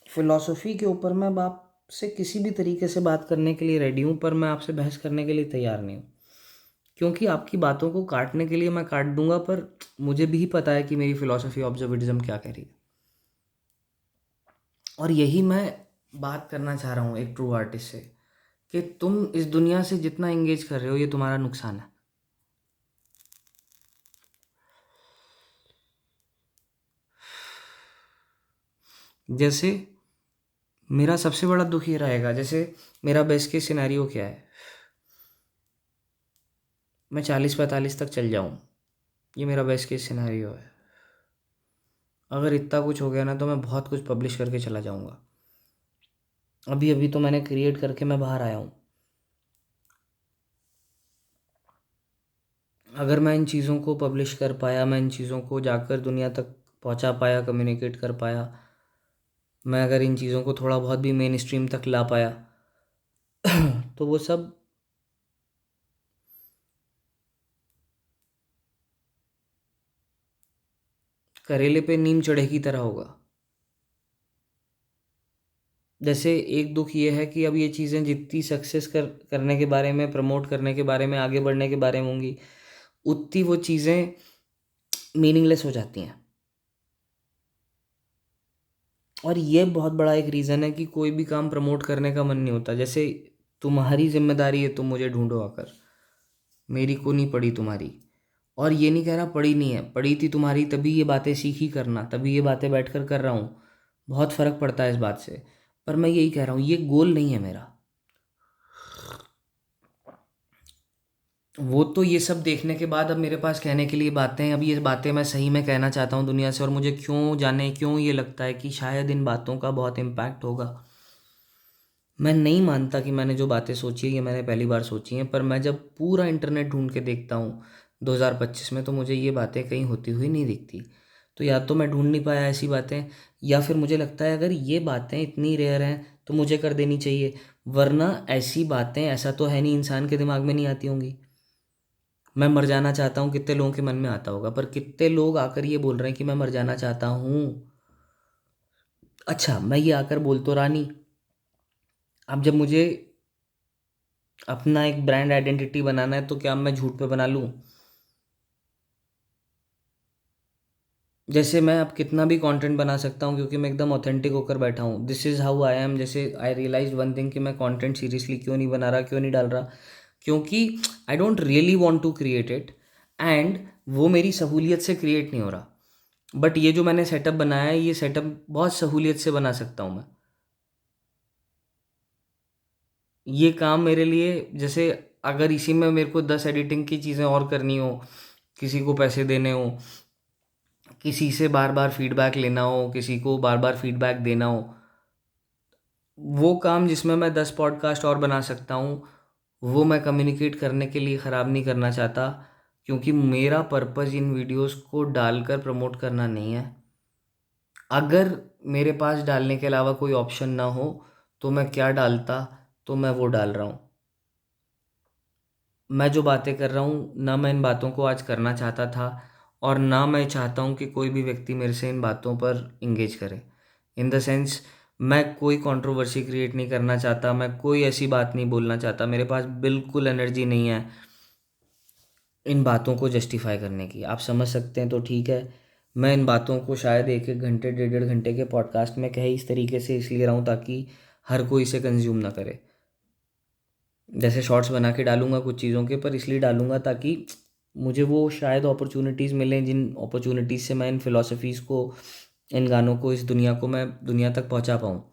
फ़िलॉसफ़ी के ऊपर मैं अब आपसे किसी भी तरीके से बात करने के लिए रेडी हूँ, पर मैं आपसे बहस करने के लिए तैयार नहीं हूँ। क्योंकि आपकी बातों को काटने के लिए मैं काट दूँगा, पर मुझे भी पता है कि मेरी फ़िलॉसफ़ी ऑब्ज़र्वेटिज़म क्या कह रही है। और यही मैं बात करना चाह रहा हूँ एक ट्रू आर्टिस्ट से, कि तुम इस दुनिया से जितना एंगेज कर रहे हो ये तुम्हारा नुकसान है। जैसे मेरा सबसे बड़ा दुख ये रहेगा, जैसे मेरा बेस्ट केस सिनेरियो क्या है, मैं 40-45 तक चल जाऊँ, ये मेरा बेस्ट केस सिनेरियो है। अगर इतना कुछ हो गया ना तो मैं बहुत कुछ पब्लिश करके चला जाऊँगा। अभी अभी तो मैंने क्रिएट करके मैं बाहर आया हूँ। अगर मैं इन चीज़ों को पब्लिश कर पाया, मैं इन चीज़ों को जाकर दुनिया तक पहुँचा पाया, कम्युनिकेट कर पाया, मैं अगर इन चीज़ों को थोड़ा बहुत भी मेन स्ट्रीम तक ला पाया तो वो सब करेले पे नीम चढ़े की तरह होगा। जैसे एक दुख ये है कि अब ये चीज़ें जितनी सक्सेस करने के बारे में, प्रमोट करने के बारे में, आगे बढ़ने के बारे में होंगी, उतनी वो चीज़ें मीनिंगलेस हो जाती हैं। और ये बहुत बड़ा एक रीज़न है कि कोई भी काम प्रमोट करने का मन नहीं होता। जैसे तुम्हारी जिम्मेदारी है, तुम मुझे ढूंढो आकर, मेरी को नहीं पड़ी तुम्हारी। और ये नहीं कह रहा पड़ी नहीं है, पड़ी थी तुम्हारी, तभी ये बातें सीखी करना, तभी ये बातें बैठकर कर रहा हूँ। बहुत फ़र्क पड़ता है इस बात से। पर मैं यही कह रहा हूँ, ये गोल नहीं है मेरा। वो तो ये सब देखने के बाद अब मेरे पास कहने के लिए बातें हैं। अब ये बातें मैं सही में कहना चाहता हूँ दुनिया से, और मुझे क्यों जाने क्यों ये लगता है कि शायद इन बातों का बहुत इम्पैक्ट होगा। मैं नहीं मानता कि मैंने जो बातें सोची है ये मैंने पहली बार सोची हैं, पर मैं जब पूरा इंटरनेट ढूंढ के देखता हूँ 2025 में, तो मुझे ये बातें कहीं होती हुई नहीं दिखती। तो या तो मैं ढूंढ नहीं पाया ऐसी बातें, या फिर मुझे लगता है अगर ये बातें इतनी रेयर हैं तो मुझे कर देनी चाहिए। वरना ऐसी बातें, ऐसा तो है नहीं इंसान के दिमाग में नहीं आती होंगी। मैं मर जाना चाहता हूँ, कितने लोगों के मन में आता होगा, पर कितने लोग आकर ये बोल रहे हैं कि मैं मर जाना चाहता हूँ। अच्छा, मैं ये आकर बोल तो रहा नहीं। अब जब मुझे अपना एक ब्रांड आइडेंटिटी बनाना है तो क्या मैं झूठ पे बना लूँ? जैसे मैं अब कितना भी कंटेंट बना सकता हूँ क्योंकि मैं एकदम ऑथेंटिक होकर बैठा हूँ, this is how I am. जैसे आई रियलाइज वन थिंग कि मैं कंटेंट सीरियसली क्यों नहीं बना रहा, क्यों नहीं डाल रहा, क्योंकि I don't really want to create it, and वो मेरी सहूलियत से क्रिएट नहीं हो रहा। बट ये जो मैंने सेटअप बनाया है, ये सेटअप बहुत सहूलियत से बना सकता हूँ मैं। ये काम मेरे लिए, जैसे अगर इसी में मेरे को 10 एडिटिंग की चीज़ें और करनी हो, किसी को पैसे देने हो, किसी से बार बार फीडबैक लेना हो, किसी को बार बार फीडबैक देना हो, वो काम जिसमें मैं 10 पॉडकास्ट और बना सकता हूँ, वो मैं कम्युनिकेट करने के लिए ख़राब नहीं करना चाहता। क्योंकि मेरा पर्पज़ इन वीडियोस को डालकर प्रमोट करना नहीं है। अगर मेरे पास डालने के अलावा कोई ऑप्शन ना हो तो मैं क्या डालता, तो मैं वो डाल रहा हूँ। मैं जो बातें कर रहा हूँ ना, मैं इन बातों को आज करना चाहता था, और ना मैं चाहता हूँ कि कोई भी व्यक्ति मेरे से इन बातों पर इंगेज करे। इन द सेंस, मैं कोई कंट्रोवर्सी क्रिएट नहीं करना चाहता, मैं कोई ऐसी बात नहीं बोलना चाहता, मेरे पास बिल्कुल एनर्जी नहीं है इन बातों को जस्टिफाई करने की। आप समझ सकते हैं तो ठीक है, मैं इन बातों को शायद 1-1 घंटे 1.5-1.5 घंटे के पॉडकास्ट में कहे इस तरीके से इसलिए रहा हूँ ताकि हर कोई इसे कंज्यूम ना करे। जैसे शॉर्ट्स बना के डालूंगा कुछ चीज़ों के, पर इसलिए डालूंगा ताकि मुझे वो शायद अपॉर्चुनिटीज़ मिलें जिन अपॉर्चुनिटीज़ से मैं इन फ़िलासफ़ीज़ को, इन गानों को, इस दुनिया को मैं दुनिया तक पहुंचा पाऊँ।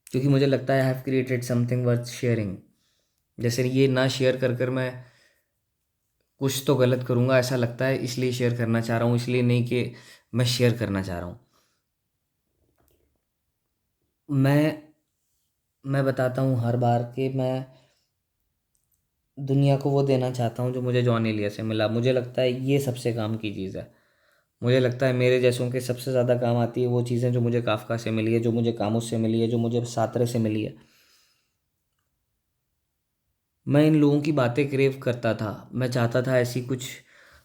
क्योंकि मुझे लगता है I have created something worth sharing. जैसे ये ना शेयर कर कर मैं कुछ तो गलत करूँगा ऐसा लगता है, इसलिए शेयर करना चाह रहा हूँ, इसलिए नहीं कि मैं शेयर करना चाह रहा हूँ। मैं बताता हूँ हर बार कि मैं दुनिया को वो देना चाहता हूँ जो मुझे जॉन एलिया से मिला। मुझे लगता है ये सबसे काम की चीज़ है। मुझे लगता है मेरे जैसों के सबसे ज़्यादा काम आती है वो चीज़ें जो मुझे काफ़का से मिली है, जो मुझे कामुस से मिली है, जो मुझे सातरे से मिली है। मैं इन लोगों की बातें क्रेव करता था। मैं चाहता था ऐसी कुछ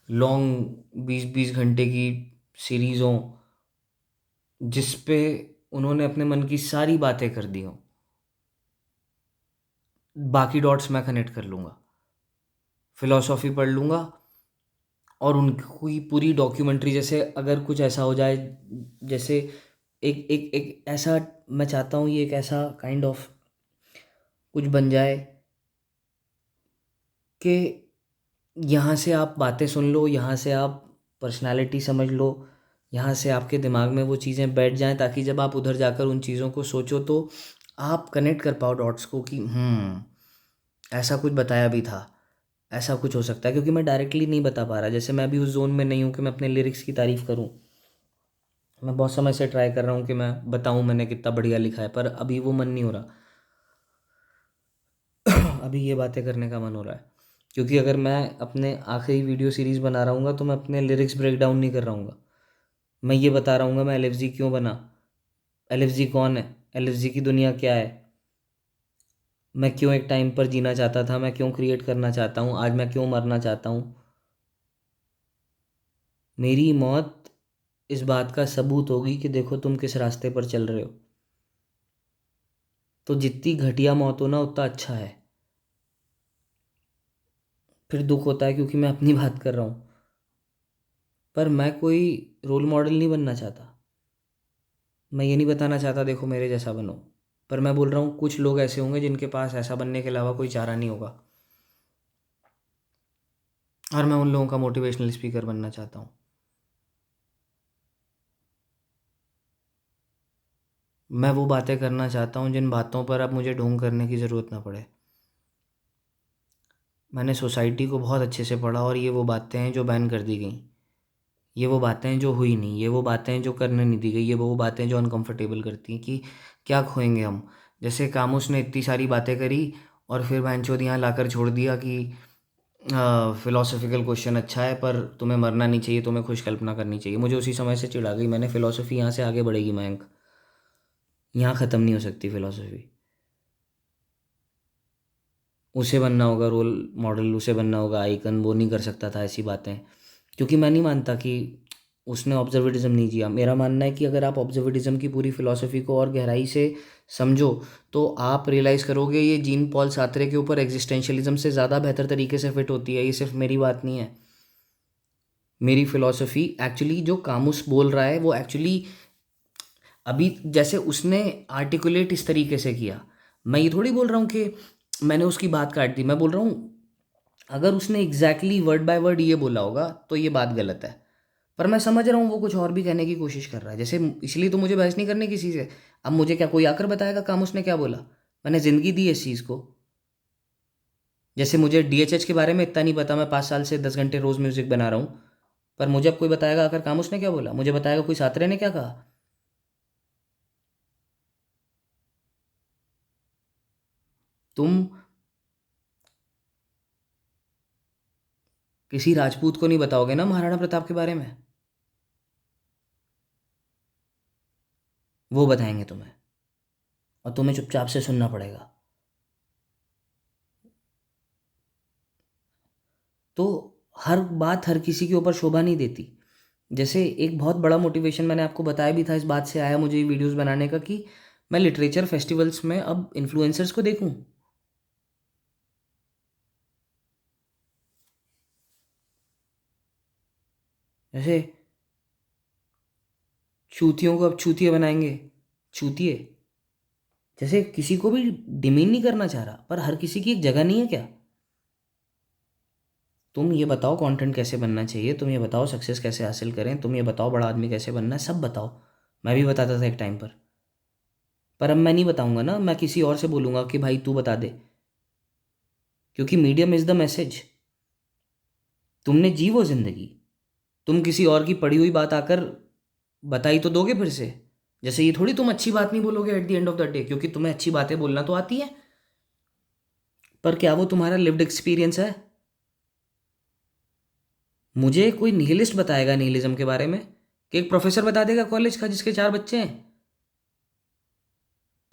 लॉन्ग 20-20 घंटे की सीरीज़ हों जिस पे उन्होंने अपने मन की सारी बातें कर दी हों। बाकी डॉट्स मैं कनेक्ट कर लूँगा, फ़िलॉसफ़ी पढ़ लूँगा और उनकी पूरी डॉक्यूमेंट्री, जैसे अगर कुछ ऐसा हो जाए, जैसे एक एक एक ऐसा, मैं चाहता हूँ ये एक ऐसा काइंड ऑफ कुछ बन जाए कि यहाँ से आप बातें सुन लो, यहाँ से आप पर्सनालिटी समझ लो, यहाँ से आपके दिमाग में वो चीज़ें बैठ जाएं ताकि जब आप उधर जाकर उन चीज़ों को सोचो तो आप कनेक्ट कर पाओ डॉट्स को कि ऐसा कुछ बताया भी था, ऐसा कुछ हो सकता है। क्योंकि मैं डायरेक्टली नहीं बता पा रहा, जैसे मैं अभी उस जोन में नहीं हूँ कि मैं अपने लिरिक्स की तारीफ़ करूँ। मैं बहुत समय से ट्राई कर रहा हूँ कि मैं बताऊँ मैंने कितना बढ़िया लिखा है, पर अभी वो मन नहीं हो रहा। अभी ये बातें करने का मन हो रहा है क्योंकि अगर मैं अपने आखिरी वीडियो सीरीज़ बना रहा हूँ तो मैं अपने लिरिक्स ब्रेक डाउन नहीं कर रहा हूँ। मैं ये बता रहा हूँ मैं एलएफजी क्यों बना, एलएफजी कौन है, एलएफजी की दुनिया क्या है, मैं क्यों एक टाइम पर जीना चाहता था, मैं क्यों क्रिएट करना चाहता हूँ, आज मैं क्यों मरना चाहता हूँ। मेरी मौत इस बात का सबूत होगी कि देखो तुम किस रास्ते पर चल रहे हो। तो जितनी घटिया मौत हो ना उतना अच्छा है। फिर दुख होता है क्योंकि मैं अपनी बात कर रहा हूँ, पर मैं कोई रोल मॉडल नहीं बनना चाहता। मैं ये नहीं बताना चाहता देखो मेरे जैसा बनो, पर मैं बोल रहा हूँ कुछ लोग ऐसे होंगे जिनके पास ऐसा बनने के अलावा कोई चारा नहीं होगा, और मैं उन लोगों का मोटिवेशनल स्पीकर बनना चाहता हूँ। मैं वो बातें करना चाहता हूँ जिन बातों पर अब मुझे ढोंग करने की ज़रूरत ना पड़े। मैंने सोसाइटी को बहुत अच्छे से पढ़ा और ये वो बातें हैं जो बैन कर दी गई, ये वो बातें हैं जो हुई नहीं, ये वो बातें हैं जो करने नहीं दी गई, ये वो बातें हैं जो अनकंफर्टेबल करती हैं कि क्या खोएंगे हम। जैसे कामुस ने इतनी सारी बातें करी और फिर बहनचोद यहाँ लाकर छोड़ दिया कि फ़िलोसॉफ़िकल क्वेश्चन अच्छा है पर तुम्हें मरना नहीं चाहिए, तुम्हें खुश कल्पना करनी चाहिए। मुझे उसी समय से चिढ़ आ गई। मैंने फ़िलोसॉफ़ी यहाँ से आगे बढ़ेगी मयंक, यहाँ ख़त्म नहीं हो सकती फ़िलोसॉफ़ी। उसे बनना होगा रोल मॉडल, उसे बनना होगा आइकन, वो नहीं कर सकता था ऐसी बातें। क्योंकि मैं नहीं मानता कि उसने ऑब्जर्वेटिज्म नहीं किया। मेरा मानना है कि अगर आप ऑब्जर्वेटिज्म की पूरी फ़िलॉसफ़ी को और गहराई से समझो तो आप रियलाइज़ करोगे ये जीन पॉल सार्त्रे के ऊपर एग्जिस्टेंशियलिज्म से ज़्यादा बेहतर तरीके से फिट होती है। ये सिर्फ मेरी बात नहीं है, मेरी फ़िलॉसफ़ी एक्चुअली जो कामुस बोल रहा है वो एक्चुअली अभी जैसे उसने आर्टिकुलेट इस तरीके से किया। मैं ये थोड़ी बोल रहा हूँ कि मैंने उसकी बात काट दी। मैं बोल रहा हूँ अगर उसने एग्जैक्टली वर्ड बाय वर्ड ये बोला होगा तो ये बात गलत है। पर मैं समझ रहा हूँ वो कुछ और भी कहने की कोशिश कर रहा है, जैसे इसलिए तो मुझे बहस नहीं करनी किसी से। अब मुझे क्या कोई आकर बताएगा काम उसने क्या बोला। मैंने ज़िंदगी दी इस चीज़ को। जैसे मुझे डीएचएच के बारे में इतना नहीं पता, मैं 5 साल से 10 घंटे रोज़ म्यूज़िक बना रहा हूँ, पर मुझे अब कोई बताएगा आकर काम उसने क्या बोला, मुझे बताएगा कोई सातरे ने क्या कहा। तुम किसी राजपूत को नहीं बताओगे ना महाराणा प्रताप के बारे में, वो बताएंगे तुम्हें और तुम्हें चुपचाप से सुनना पड़ेगा। तो हर बात हर किसी के ऊपर शोभा नहीं देती। जैसे एक बहुत बड़ा मोटिवेशन मैंने आपको बताया भी था इस बात से आया मुझे ये वीडियोस बनाने का कि मैं लिटरेचर फेस्टिवल्स में अब इन्फ्लुएंसर्स को देखूं। जैसे चूतियों को अब चूतिए बनाएंगे। चूतिए, जैसे किसी को भी डिमीन नहीं करना चाह रहा, पर हर किसी की एक जगह नहीं है क्या? तुम ये बताओ कंटेंट कैसे बनना चाहिए, तुम ये बताओ सक्सेस कैसे हासिल करें, तुम ये बताओ बड़ा आदमी कैसे बनना है, सब बताओ। मैं भी बताता था एक टाइम पर अब मैं नहीं बताऊंगा ना, मैं किसी और से बोलूंगा कि भाई तू बता दे, क्योंकि मीडियम इज द मैसेज। तुमने जी वो जिंदगी, तुम किसी और की पढ़ी हुई बात आकर बताई तो दोगे फिर से। जैसे ये थोड़ी तुम अच्छी बात नहीं बोलोगे at the end of the day, क्योंकि तुम्हें अच्छी बातें बोलना तो आती है, पर क्या वो तुम्हारा लिव्ड एक्सपीरियंस है? मुझे कोई निहिलिस्ट बताएगा निहिलिज्म के बारे में, कि एक प्रोफेसर बता देगा कॉलेज का जिसके 4 बच्चे हैं?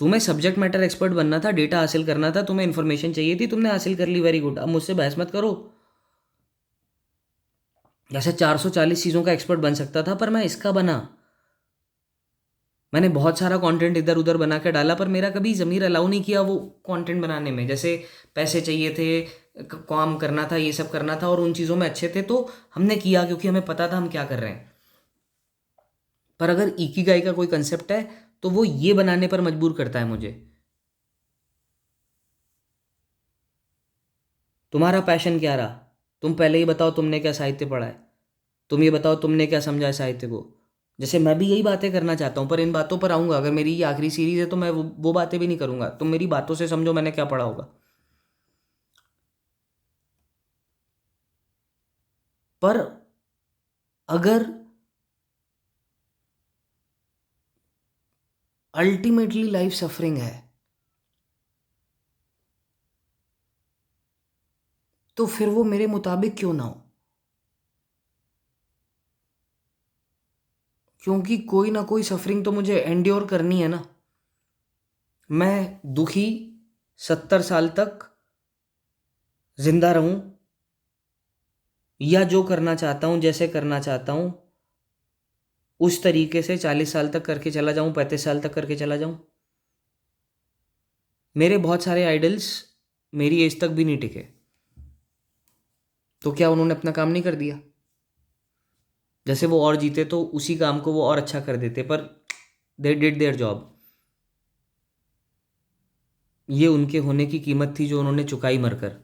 तुम्हें सब्जेक्ट मैटर एक्सपर्ट बनना था, डेटा हासिल करना था, तुम्हें इन्फॉर्मेशन चाहिए थी, तुमने हासिल कर ली, वेरी गुड। अब मुझसे बहस मत करो। जैसे 440 चीज़ों का एक्सपर्ट बन सकता था, पर मैं इसका बना। मैंने बहुत सारा कंटेंट इधर उधर बना के डाला, पर मेरा कभी ज़मीर अलाउ नहीं किया वो कंटेंट बनाने में। जैसे पैसे चाहिए थे, काम करना था, ये सब करना था, और उन चीज़ों में अच्छे थे तो हमने किया, क्योंकि हमें पता था हम क्या कर रहे हैं। पर अगर इकिगाई का कोई कंसेप्ट है तो वो ये बनाने पर मजबूर करता है मुझे। तुम्हारा पैशन क्या रहा? तुम पहले ही बताओ, तुमने क्या साहित्य पढ़ा है? तुम ये बताओ, तुमने क्या समझा है साहित्य को? जैसे मैं भी यही बातें करना चाहता हूँ, पर इन बातों पर आऊँगा। अगर मेरी ये आखिरी सीरीज है तो मैं वो बातें भी नहीं करूँगा। तुम मेरी बातों से समझो मैंने क्या पढ़ा होगा। पर अगर अल्टीमेटली लाइफ सफरिंग है, तो फिर वो मेरे मुताबिक क्यों ना हो? क्योंकि कोई ना कोई सफरिंग तो मुझे एंड्योर करनी है ना। मैं दुखी 70 साल तक जिंदा रहूं, या जो करना चाहता हूं जैसे करना चाहता हूं उस तरीके से 40 साल तक करके चला जाऊं, 35 साल तक करके चला जाऊं। मेरे बहुत सारे आइडल्स मेरी एज तक भी नहीं टिके, तो क्या उन्होंने अपना काम नहीं कर दिया? जैसे वो और जीते तो उसी काम को वो और अच्छा कर देते, पर दे डिड देयर जॉब। ये उनके होने की कीमत थी जो उन्होंने चुकाई मरकर।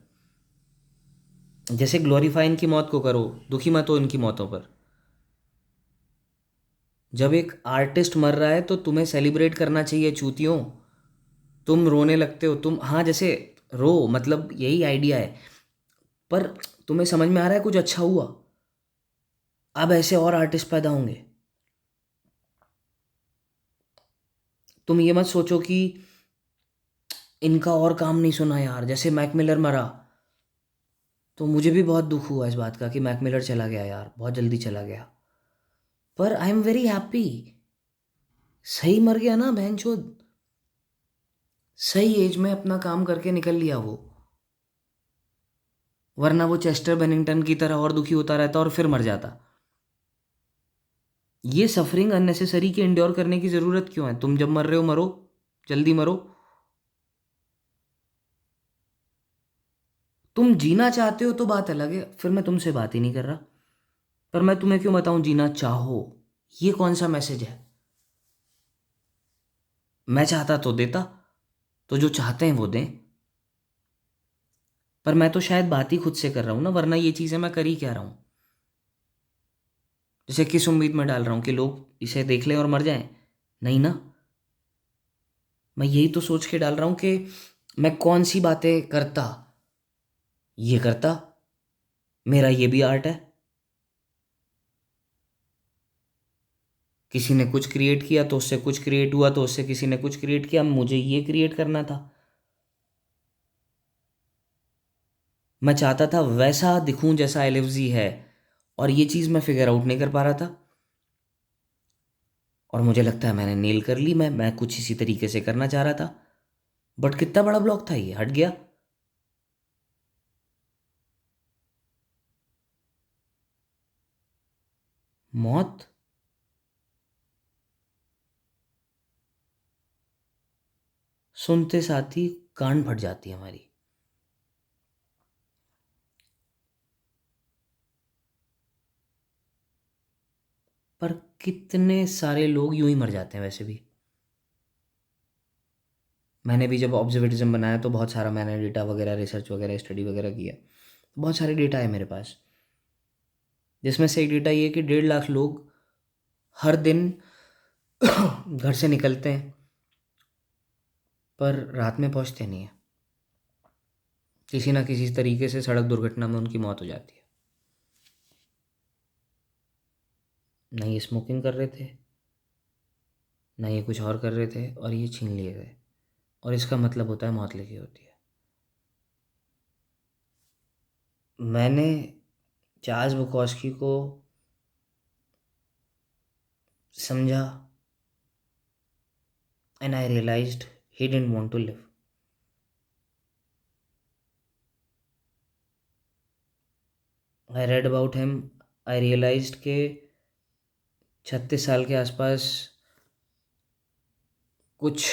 जैसे ग्लोरीफाई इनकी मौत को करो, दुखी मत हो इनकी मौतों पर। जब एक आर्टिस्ट मर रहा है तो तुम्हें सेलिब्रेट करना चाहिए चूतियों। तुम रोने लगते हो, तुम हाँ जैसे रो, मतलब यही आइडिया है। पर तुम्हें समझ में आ रहा है कुछ अच्छा हुआ, अब ऐसे और आर्टिस्ट पैदा होंगे। तुम ये मत सोचो कि इनका और काम नहीं सुना यार। जैसे मैक मिलर मरा तो मुझे भी बहुत दुख हुआ इस बात का कि मैक मिलर चला गया यार, बहुत जल्दी चला गया। पर आई एम वेरी हैप्पी। सही मर गया ना बहनचोद, सही एज में अपना काम करके निकल लिया वो। वरना वो चेस्टर बेनिंगटन की तरह और दुखी होता रहता और फिर मर जाता। ये सफरिंग अननेसेसरी की इंड्योर करने की ज़रूरत क्यों है? तुम जब मर रहे हो मरो, जल्दी मरो। तुम जीना चाहते हो तो बात अलग है, फिर मैं तुमसे बात ही नहीं कर रहा। पर मैं तुम्हें क्यों बताऊं जीना चाहो? ये कौन सा मैसेज है? मैं चाहता तो देता, तो जो चाहते हैं वो दें। पर मैं तो शायद बात ही खुद से कर रहा हूं ना, वरना ये चीज़ें मैं कर ही क्या रहा हूं? जैसे किस उम्मीद में डाल रहा हूं कि लोग इसे देख लें और मर जाएं? नहीं ना। मैं यही तो सोच के डाल रहा हूं कि मैं कौन सी बातें करता, ये करता, मेरा ये भी आर्ट है। किसी ने कुछ क्रिएट किया तो उससे कुछ क्रिएट हुआ, तो उससे किसी ने कुछ क्रिएट किया, मुझे ये क्रिएट करना था। मैं चाहता था वैसा दिखूं जैसा एलिवजी है, और ये चीज़ मैं फिगर आउट नहीं कर पा रहा था। और मुझे लगता है मैंने नेल कर ली। मैं कुछ इसी तरीके से करना चाह रहा था, बट कितना बड़ा ब्लॉक था ये, हट गया। मौत सुनते साथ ही कान फट जाती है हमारी। पर कितने सारे लोग यूं ही मर जाते हैं वैसे भी। मैंने भी जब ऑब्जर्वेटिज्म बनाया तो बहुत सारा मैंने डेटा वगैरह, रिसर्च वगैरह, स्टडी वगैरह किया। बहुत सारे डेटा है मेरे पास, जिसमें से एक डेटा ये है कि 1.5 लाख लोग हर दिन घर से निकलते हैं पर रात में पहुंचते नहीं हैं। किसी ना किसी तरीके से सड़क दुर्घटना में उनकी मौत हो जाती है। ना ये स्मोकिंग कर रहे थे, ना ये कुछ और कर रहे थे, और ये छीन लिए गए। और इसका मतलब होता है मौत लिखी होती है। मैंने चार्ल्स बुकॉस्की को समझा, and I realized he didn't want to live. I read about him, I realized के 36 साल के आसपास कुछ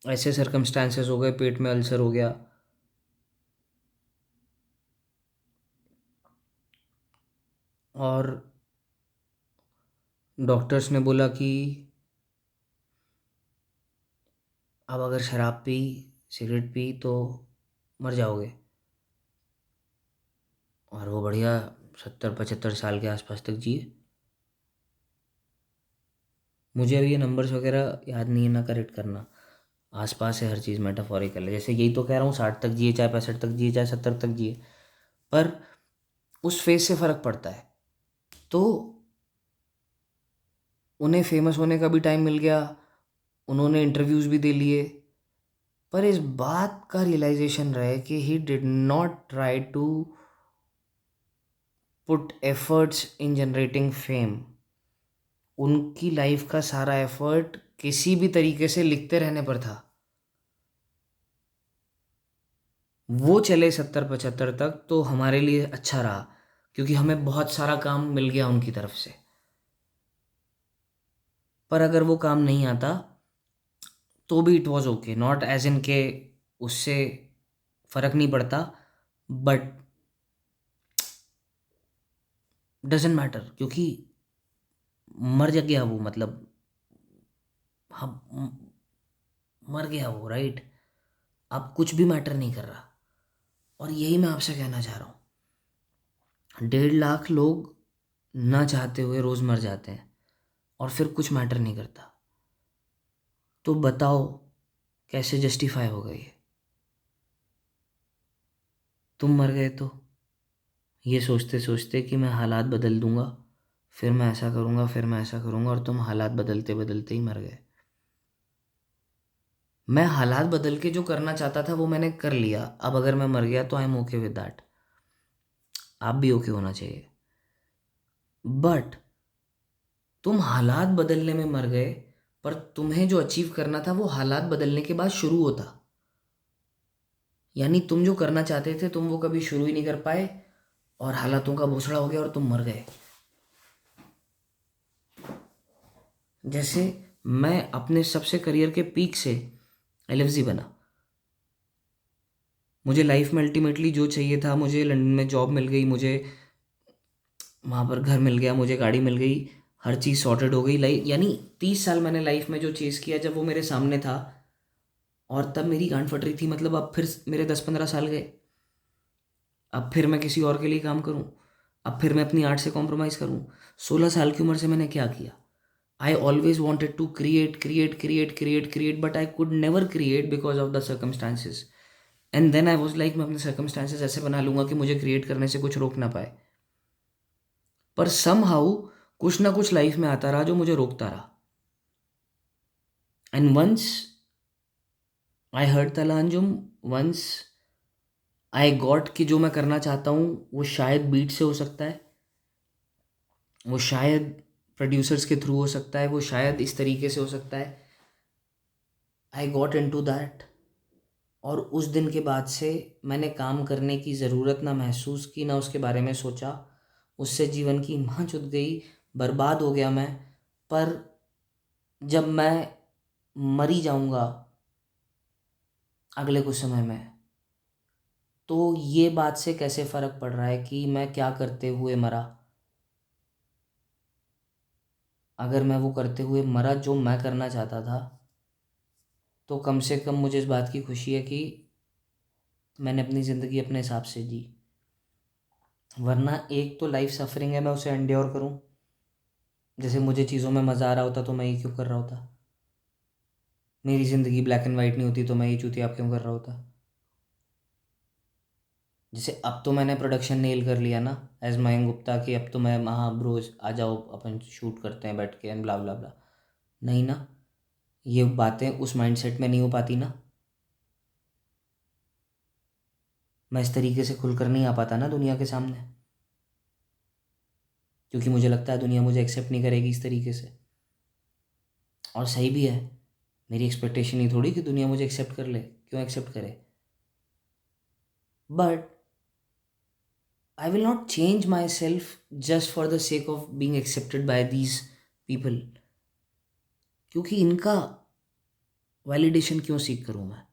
ऐसे सर्कमस्टांसेस हो गए, पेट में अल्सर हो गया, और डॉक्टर्स ने बोला कि अब अगर शराब पी, सिगरेट पी तो मर जाओगे। और वो बढ़िया 70-75 साल के आसपास तक जिए। मुझे अभी ये नंबर्स वगैरह याद नहीं है, ना करेक्ट करना, आसपास है हर चीज़, मेटाफोरिकल है। जैसे यही तो कह रहा हूँ, 60 तक जिए, चाहे 65 तक जिए, चाहे 70 तक जिए, पर उस फेज से फ़र्क पड़ता है। तो उन्हें फेमस होने का भी टाइम मिल गया, उन्होंने इंटरव्यूज़ भी दे लिए, पर इस बात का रियलाइजेशन रहे कि he did not try to put efforts in generating fame. उनकी लाइफ का सारा एफर्ट किसी भी तरीके से लिखते रहने पर था। वो चले 70-75 तक तो हमारे लिए अच्छा रहा, क्योंकि हमें बहुत सारा काम मिल गया उनकी तरफ से। पर अगर वो काम नहीं आता तो भी it was okay, not as in के उससे फ़र्क नहीं पड़ता, बट डजेंट मैटर, क्योंकि मर जा गया वो, मतलब हम मर गया वो, राइट। अब कुछ भी मैटर नहीं कर रहा। और यही मैं आपसे कहना चाह रहा हूँ, 1.5 लाख लोग ना चाहते हुए रोज़ मर जाते हैं और फिर कुछ मैटर नहीं करता। तो बताओ कैसे जस्टिफाई होगा ये? तुम मर गए तो ये सोचते सोचते कि मैं हालात बदल दूंगा, फिर मैं ऐसा करूंगा, फिर मैं ऐसा करूंगा, और तुम हालात बदलते बदलते ही मर गए। मैं हालात बदल के जो करना चाहता था वो मैंने कर लिया। अब अगर मैं मर गया तो I M okay with that. आप भी ओके होना चाहिए। बट तुम हालात बदलने में मर गए, पर तुम्हें जो अचीव करना था वो हालात बदलने के बाद शुरू होता। यानी तुम जो करना चाहते थे तुम वो कभी शुरू ही नहीं कर पाए, और हालातों का भोसड़ा हो गया और तुम मर गए। जैसे मैं अपने सबसे करियर के पीक से एलएफजी बना। मुझे लाइफ में अल्टीमेटली जो चाहिए था, मुझे लंदन में जॉब मिल गई, मुझे वहाँ पर घर मिल गया, मुझे गाड़ी मिल गई, हर चीज़ सॉर्टेड हो गई। लाइफ यानी 30 साल मैंने लाइफ में जो चेज़ किया, जब वो मेरे सामने था और तब मेरी गांड फट रही थी, मतलब अब फिर मेरे 10-15 साल गए, अब फिर मैं किसी और के लिए काम करूं, अब फिर मैं अपनी आर्ट से कॉम्प्रोमाइज़ करूं। 16 साल की उम्र से मैंने क्या किया? I always wanted to create create create create create, but I could never create because of the circumstances. And then I was like, मैं अपने सर्कमस्टांसिस ऐसे बना लूंगा कि मुझे क्रिएट करने से कुछ रोक ना पाए। पर समहाउ कुछ ना कुछ लाइफ में आता रहा जो मुझे रोकता रहा। एंड वंस आई हर्ड तलांजुम, वंस आई गॉट कि जो मैं करना चाहता हूँ वो शायद बीट से हो सकता है, वो शायद प्रोड्यूसर्स के थ्रू हो सकता है, वो शायद इस तरीके से हो सकता है। I got in to that. और उस दिन के बाद से मैंने काम करने की ज़रूरत ना महसूस की, ना उसके बारे में सोचा। उससे जीवन की माँ चुद गई, बर्बाद हो गया मैं। पर जब मैं मरी जाऊंगा अगले कुछ समय में, तो ये बात से कैसे फ़र्क पड़ रहा है कि मैं क्या करते हुए मरा? अगर मैं वो करते हुए मरा जो मैं करना चाहता था, तो कम से कम मुझे इस बात की खुशी है कि मैंने अपनी ज़िंदगी अपने हिसाब से जी। वरना एक तो लाइफ सफरिंग है, मैं उसे एंड्योर करूं। जैसे मुझे चीज़ों में मज़ा आ रहा होता तो मैं ये क्यों कर रहा होता? मेरी ज़िंदगी ब्लैक एंड वाइट नहीं होती तो मैं ये चूतिया क्यों कर रहा होता? जैसे अब तो मैंने प्रोडक्शन नेल कर लिया ना एज मयंक गुप्ता कि अब तो मैं हाँ ब्रोज आ जाओ अपन शूट करते हैं बैठ के एंड ब्ला ब्ला ब्ला। नहीं ना, ये बातें उस माइंडसेट में नहीं हो पाती ना। मैं इस तरीके से खुलकर नहीं आ पाता ना दुनिया के सामने, क्योंकि मुझे लगता है दुनिया मुझे एक्सेप्ट नहीं करेगी इस तरीके से। और सही भी है, मेरी एक्सपेक्टेशन ही थोड़ी कि दुनिया मुझे एक्सेप्ट कर ले, क्यों एक्सेप्ट करे? But I will not change my self just for the sake of being accepted by these people. क्योंकि इनका वैलिडेशन क्यों सीख करूं मैं?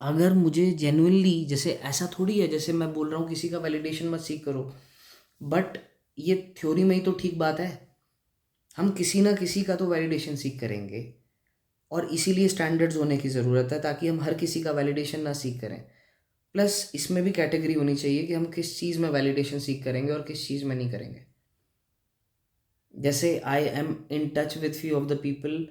अगर मुझे जेन्युइनली, जैसे ऐसा थोड़ी है जैसे मैं बोल रहा हूँ किसी का वैलिडेशन मत सीख करो, बट ये थ्योरी में ही तो ठीक बात है। हम किसी ना किसी का तो वैलिडेशन सीख करेंगे, और इसीलिए स्टैंडर्ड्स होने की ज़रूरत है ताकि हम हर किसी का वैलिडेशन ना सीख करें। प्लस इसमें भी कैटेगरी होनी चाहिए कि हम किस चीज़ में वैलिडेशन सीख करेंगे और किस चीज़ में नहीं करेंगे। जैसे I am in touch with few of the people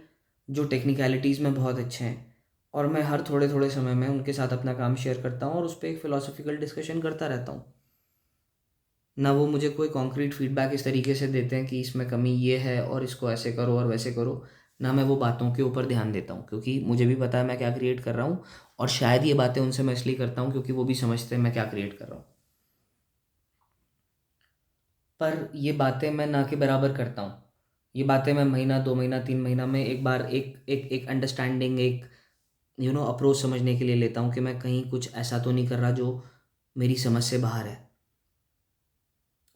जो टेक्निकलिटीज़ में बहुत अच्छे हैं, और मैं हर थोड़े थोड़े समय में उनके साथ अपना काम शेयर करता हूँ और उस पर एक फ़िलासफ़िकल डिस्कशन करता रहता हूँ। ना वो मुझे कोई कॉन्क्रीट फीडबैक इस तरीके से देते हैं कि इसमें कमी ये है और इसको ऐसे करो और वैसे करो। ना मैं वो बातों के ऊपर ध्यान देता हूँ, क्योंकि मुझे भी पता है मैं क्या क्रिएट कर रहा हूँ। और शायद ये बातें उनसे मैं इसलिए करता हूँ क्योंकि वो भी समझते हैं मैं क्या क्रिएट कर रहा हूँ। पर ये बातें मैं ना के बराबर करता हूँ। ये बातें मैं महीना 2 महीना 3 महीना में एक बार एक एक एक अंडरस्टैंडिंग, एक अप्रोच समझने के लिए लेता हूँ कि मैं कहीं कुछ ऐसा तो नहीं कर रहा जो मेरी समझ से बाहर है।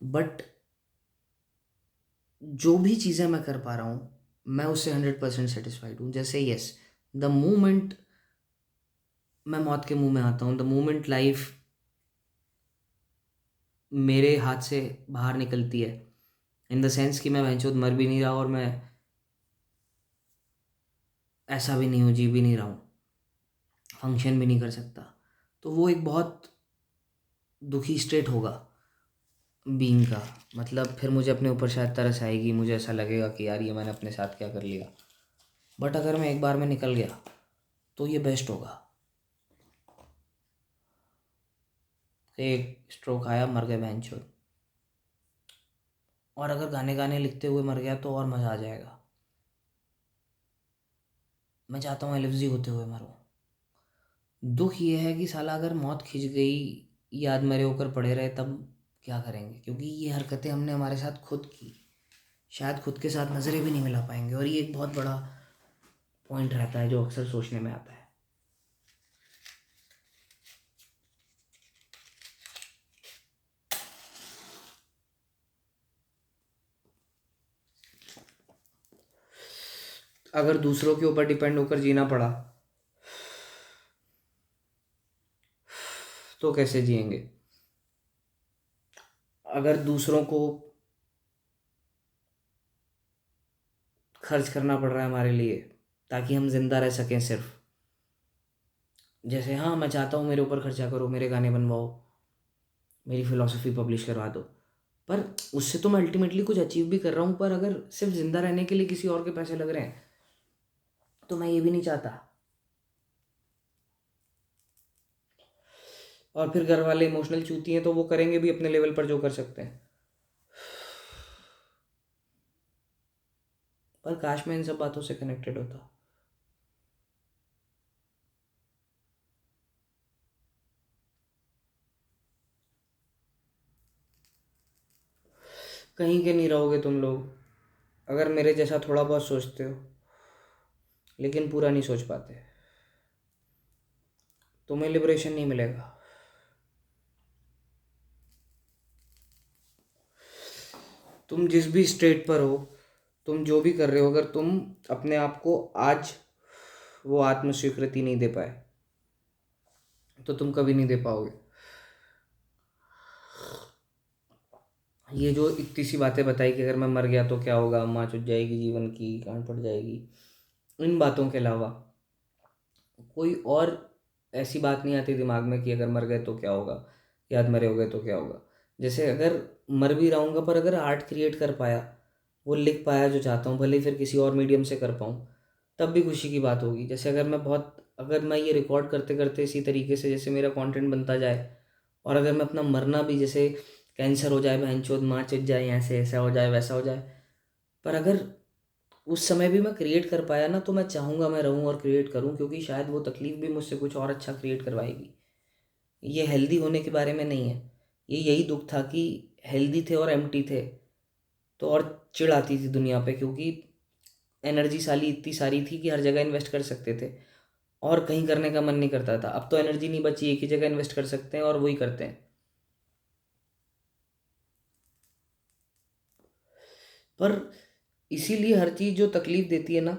बट जो भी चीज़ें मैं कर पा रहा हूँ मैं उससे 100% सेटिस्फाइड हूँ। जैसे यस, द मोमेंट मैं मौत के मुंह में आता हूँ, द मोमेंट लाइफ मेरे हाथ से बाहर निकलती है, इन द सेंस कि मैं वहचोद मर भी नहीं रहा और मैं ऐसा भी नहीं हूँ, जी भी नहीं रहा हूँ, फंक्शन भी नहीं कर सकता, तो वो एक बहुत दुखी स्टेट होगा बीइंग का। मतलब फिर मुझे अपने ऊपर शायद तरस आएगी, मुझे ऐसा लगेगा कि यार ये मैंने अपने साथ क्या कर लिया। बट अगर मैं एक बार में निकल गया तो ये बेस्ट होगा। एक स्ट्रोक आया, मर गए बहनचोद। और अगर गाने गाने लिखते हुए मर गया तो और मज़ा आ जाएगा। मैं चाहता हूँ एलएफजी होते हुए मरूं। दुख ये है कि साला अगर मौत खिंच गई, याद मरे होकर पड़े रहे, तब क्या करेंगे? क्योंकि ये हरकतें हमने हमारे साथ खुद की, शायद खुद के साथ नज़रें भी नहीं मिला पाएंगे। और ये एक बहुत बड़ा पॉइंट रहता है जो अक्सर सोचने में आता है। अगर दूसरों के ऊपर डिपेंड होकर जीना पड़ा तो कैसे जिएंगे? अगर दूसरों को खर्च करना पड़ रहा है हमारे लिए ताकि हम जिंदा रह सकें सिर्फ, जैसे हाँ मैं चाहता हूँ मेरे ऊपर खर्चा करो, मेरे गाने बनवाओ, मेरी फिलॉसफी पब्लिश करवा दो, पर उससे तो मैं अल्टीमेटली कुछ अचीव भी कर रहा हूँ। पर अगर सिर्फ जिंदा रहने के लिए किसी और के पैसे लग रहे हैं तो मैं ये भी नहीं चाहता। और फिर घर वाले इमोशनल चूती हैं तो वो करेंगे भी अपने लेवल पर जो कर सकते हैं। पर काश मैं इन सब बातों से कनेक्टेड होता। कहीं के नहीं रहोगे तुम लोग अगर मेरे जैसा थोड़ा बहुत सोचते हो, लेकिन पूरा नहीं सोच पाते। तुम्हें लिबरेशन नहीं मिलेगा। तुम जिस भी स्टेट पर हो, तुम जो भी कर रहे हो, अगर तुम अपने आप को आज वो आत्म स्वीकृति नहीं दे पाए तो तुम कभी नहीं दे पाओगे। ये जो इतनी सी बातें बताई कि अगर मैं मर गया तो क्या होगा, माँ चुट जाएगी, जीवन की गांड पड़ जाएगी, इन बातों के अलावा कोई और ऐसी बात नहीं आती दिमाग में कि अगर मर गए तो क्या होगा, याद मरे हो गए तो क्या होगा। जैसे अगर मर भी रहूँगा पर अगर आर्ट क्रिएट कर पाया, वो लिख पाया जो चाहता हूँ, भले ही फिर किसी और मीडियम से कर पाऊँ, तब भी खुशी की बात होगी। जैसे अगर मैं ये रिकॉर्ड करते करते इसी तरीके से जैसे मेरा कंटेंट बनता जाए, और अगर मैं अपना मरना भी, जैसे कैंसर हो जाए, बहनचोद माँ चुट जाए, ऐसे ऐसा हो जाए वैसा हो जाए, पर अगर उस समय भी मैं क्रिएट कर पाया ना, तो मैं चाहूँगा मैं रहूँ और क्रिएट करूँ, क्योंकि शायद वो तकलीफ़ भी मुझसे कुछ और अच्छा क्रिएट करवाएगी। ये हेल्दी होने के बारे में नहीं है, ये यही दुख था कि हेल्दी थे और एम्प्टी थे, तो और चिढ़ आती थी दुनिया पे, क्योंकि एनर्जी साली इतनी सारी थी कि हर जगह इन्वेस्ट कर सकते थे और कहीं करने का मन नहीं करता था। अब तो एनर्जी नहीं बची, एक ही जगह इन्वेस्ट कर सकते हैं और वही करते हैं। पर इसीलिए हर चीज़ जो तकलीफ़ देती है ना,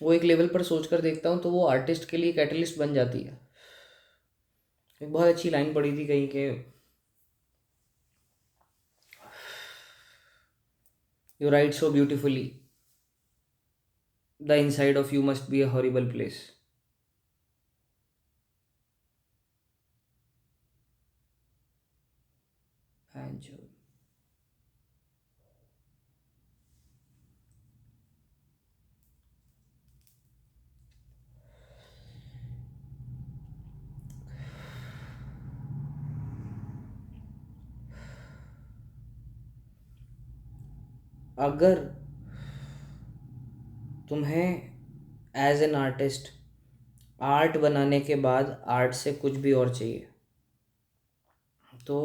वो एक लेवल पर सोच कर देखता हूँ तो वो आर्टिस्ट के लिए कैटलिस्ट बन जाती है। एक बहुत अच्छी लाइन पढ़ी थी कहीं के, you right so beautifully, the inside of you must be a horrible place. अगर तुम्हें एज एन आर्टिस्ट आर्ट बनाने के बाद आर्ट से कुछ भी और चाहिए, तो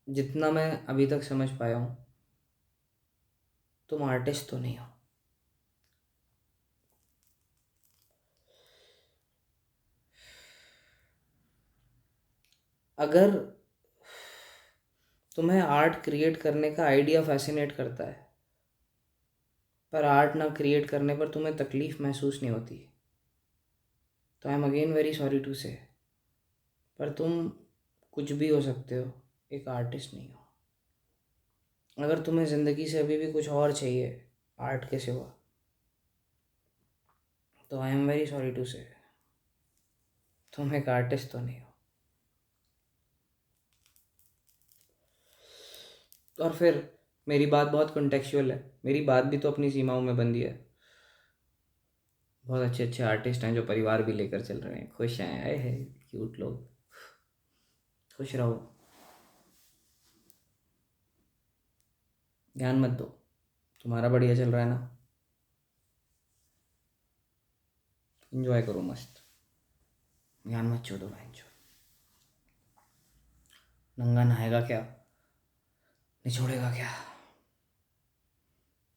जितना मैं अभी तक समझ पाया हूँ, तुम आर्टिस्ट तो नहीं हो। अगर तुम्हें आर्ट क्रिएट करने का आइडिया फैसिनेट करता है, पर आर्ट ना क्रिएट करने पर तुम्हें तकलीफ़ महसूस नहीं होती, तो I am again very sorry to say, पर तुम कुछ भी हो सकते हो, एक आर्टिस्ट नहीं हो। अगर तुम्हें ज़िंदगी से अभी भी कुछ और चाहिए आर्ट के सिवा, तो I am very sorry to say, तुम एक आर्टिस्ट तो नहीं हो। और फिर मेरी बात बहुत कॉन्टेक्चुअल है, मेरी बात भी तो अपनी सीमाओं में बंदी है। बहुत अच्छे अच्छे आर्टिस्ट हैं जो परिवार भी लेकर चल रहे हैं, खुश हैं, आए हैं क्यूट लोग, खुश रहो, ध्यान मत दो, तुम्हारा बढ़िया चल रहा है ना, एंजॉय करो मस्त, ध्यान मत छोड़ो बहन चो। नंगा नहाएगा क्या, निचोड़ेगा क्या।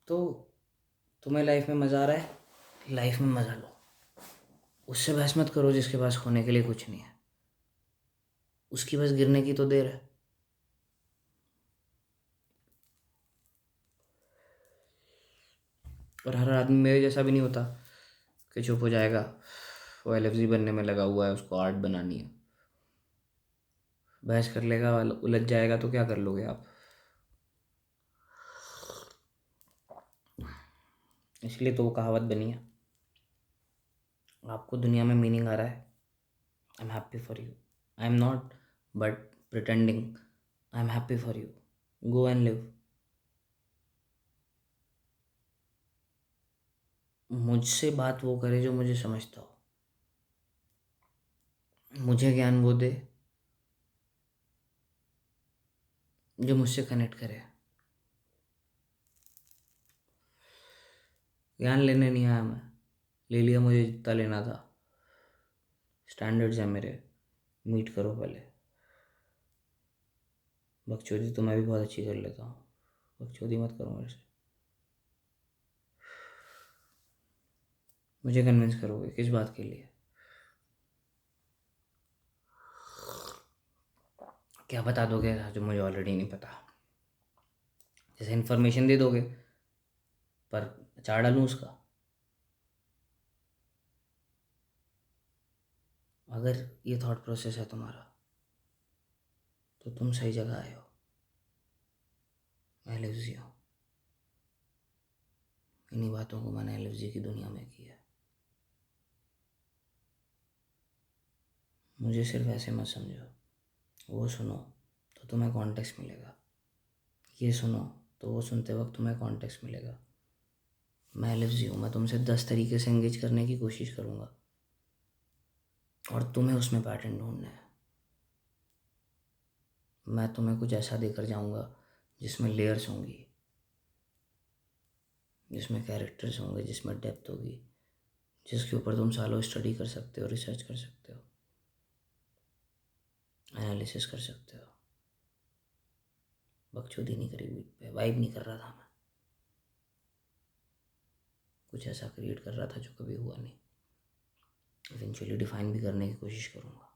तो तुम्हें लाइफ में मज़ा आ रहा है, लाइफ में मज़ा लो, उससे बहस मत करो जिसके पास खोने के लिए कुछ नहीं है, उसकी बस गिरने की तो देर है। और हर आदमी मेरे जैसा भी नहीं होता कि चुप हो जाएगा, वो एलएफजी बनने में लगा हुआ है, उसको आर्ट बनानी है, बहस कर लेगा, उलझ जाएगा तो क्या कर लोगे आप। इसलिए तो वो कहावत बनी है, आपको दुनिया में मीनिंग आ रहा है, I am happy for you, I am not but pretending, I am happy for you, go and live. मुझसे बात वो करे जो मुझे समझता हो, मुझे ज्ञान वो दे जो मुझसे कनेक्ट करे। ज्ञान लेने नहीं आया मैं, ले लिया मुझे जितना लेना था, स्टैंडर्ड्स हैं मेरे, मीट करो पहले। बकचोदी तो मैं भी बहुत अच्छी कर लेता हूँ, बकचोदी मत करो मेरे से, मुझे कन्विंस करोगे किस बात के लिए, क्या बता दोगे जो मुझे ऑलरेडी नहीं पता, जैसे इन्फॉर्मेशन दे दोगे पर अचार डालूँ उसका। अगर ये थॉट प्रोसेस है तुम्हारा, तो तुम सही जगह आए हो। मैं लिव्स यू। इन्हीं बातों को मैंने लिव्स की दुनिया में किया। मुझे सिर्फ ऐसे मत समझो। वो सुनो तो तुम्हें कॉन्टेक्स्ट मिलेगा, ये सुनो तो वो सुनते वक्त तुम्हें कॉन्टेक्स्ट मिलेगा। मैं लिव्स यू, मैं तुमसे 10 तरीके से एंगेज करने की कोशिश करूँगा और तुम्हें उसमें पैटर्न ढूंढना है। मैं तुम्हें कुछ ऐसा देकर जाऊँगा जिसमें लेयर्स होंगी, जिसमें कैरेक्टर्स होंगे, जिसमें डेप्थ होगी, जिसके ऊपर तुम सालों स्टडी कर सकते हो, रिसर्च कर सकते हो, एनालिसिस कर सकते हो। बकचोदी नहीं करी, बीट पे वाइब नहीं कर रहा था मैं, कुछ ऐसा क्रिएट कर रहा था जो कभी हुआ नहीं। इवेंचुअली डिफाइन भी करने की कोशिश करूँगा।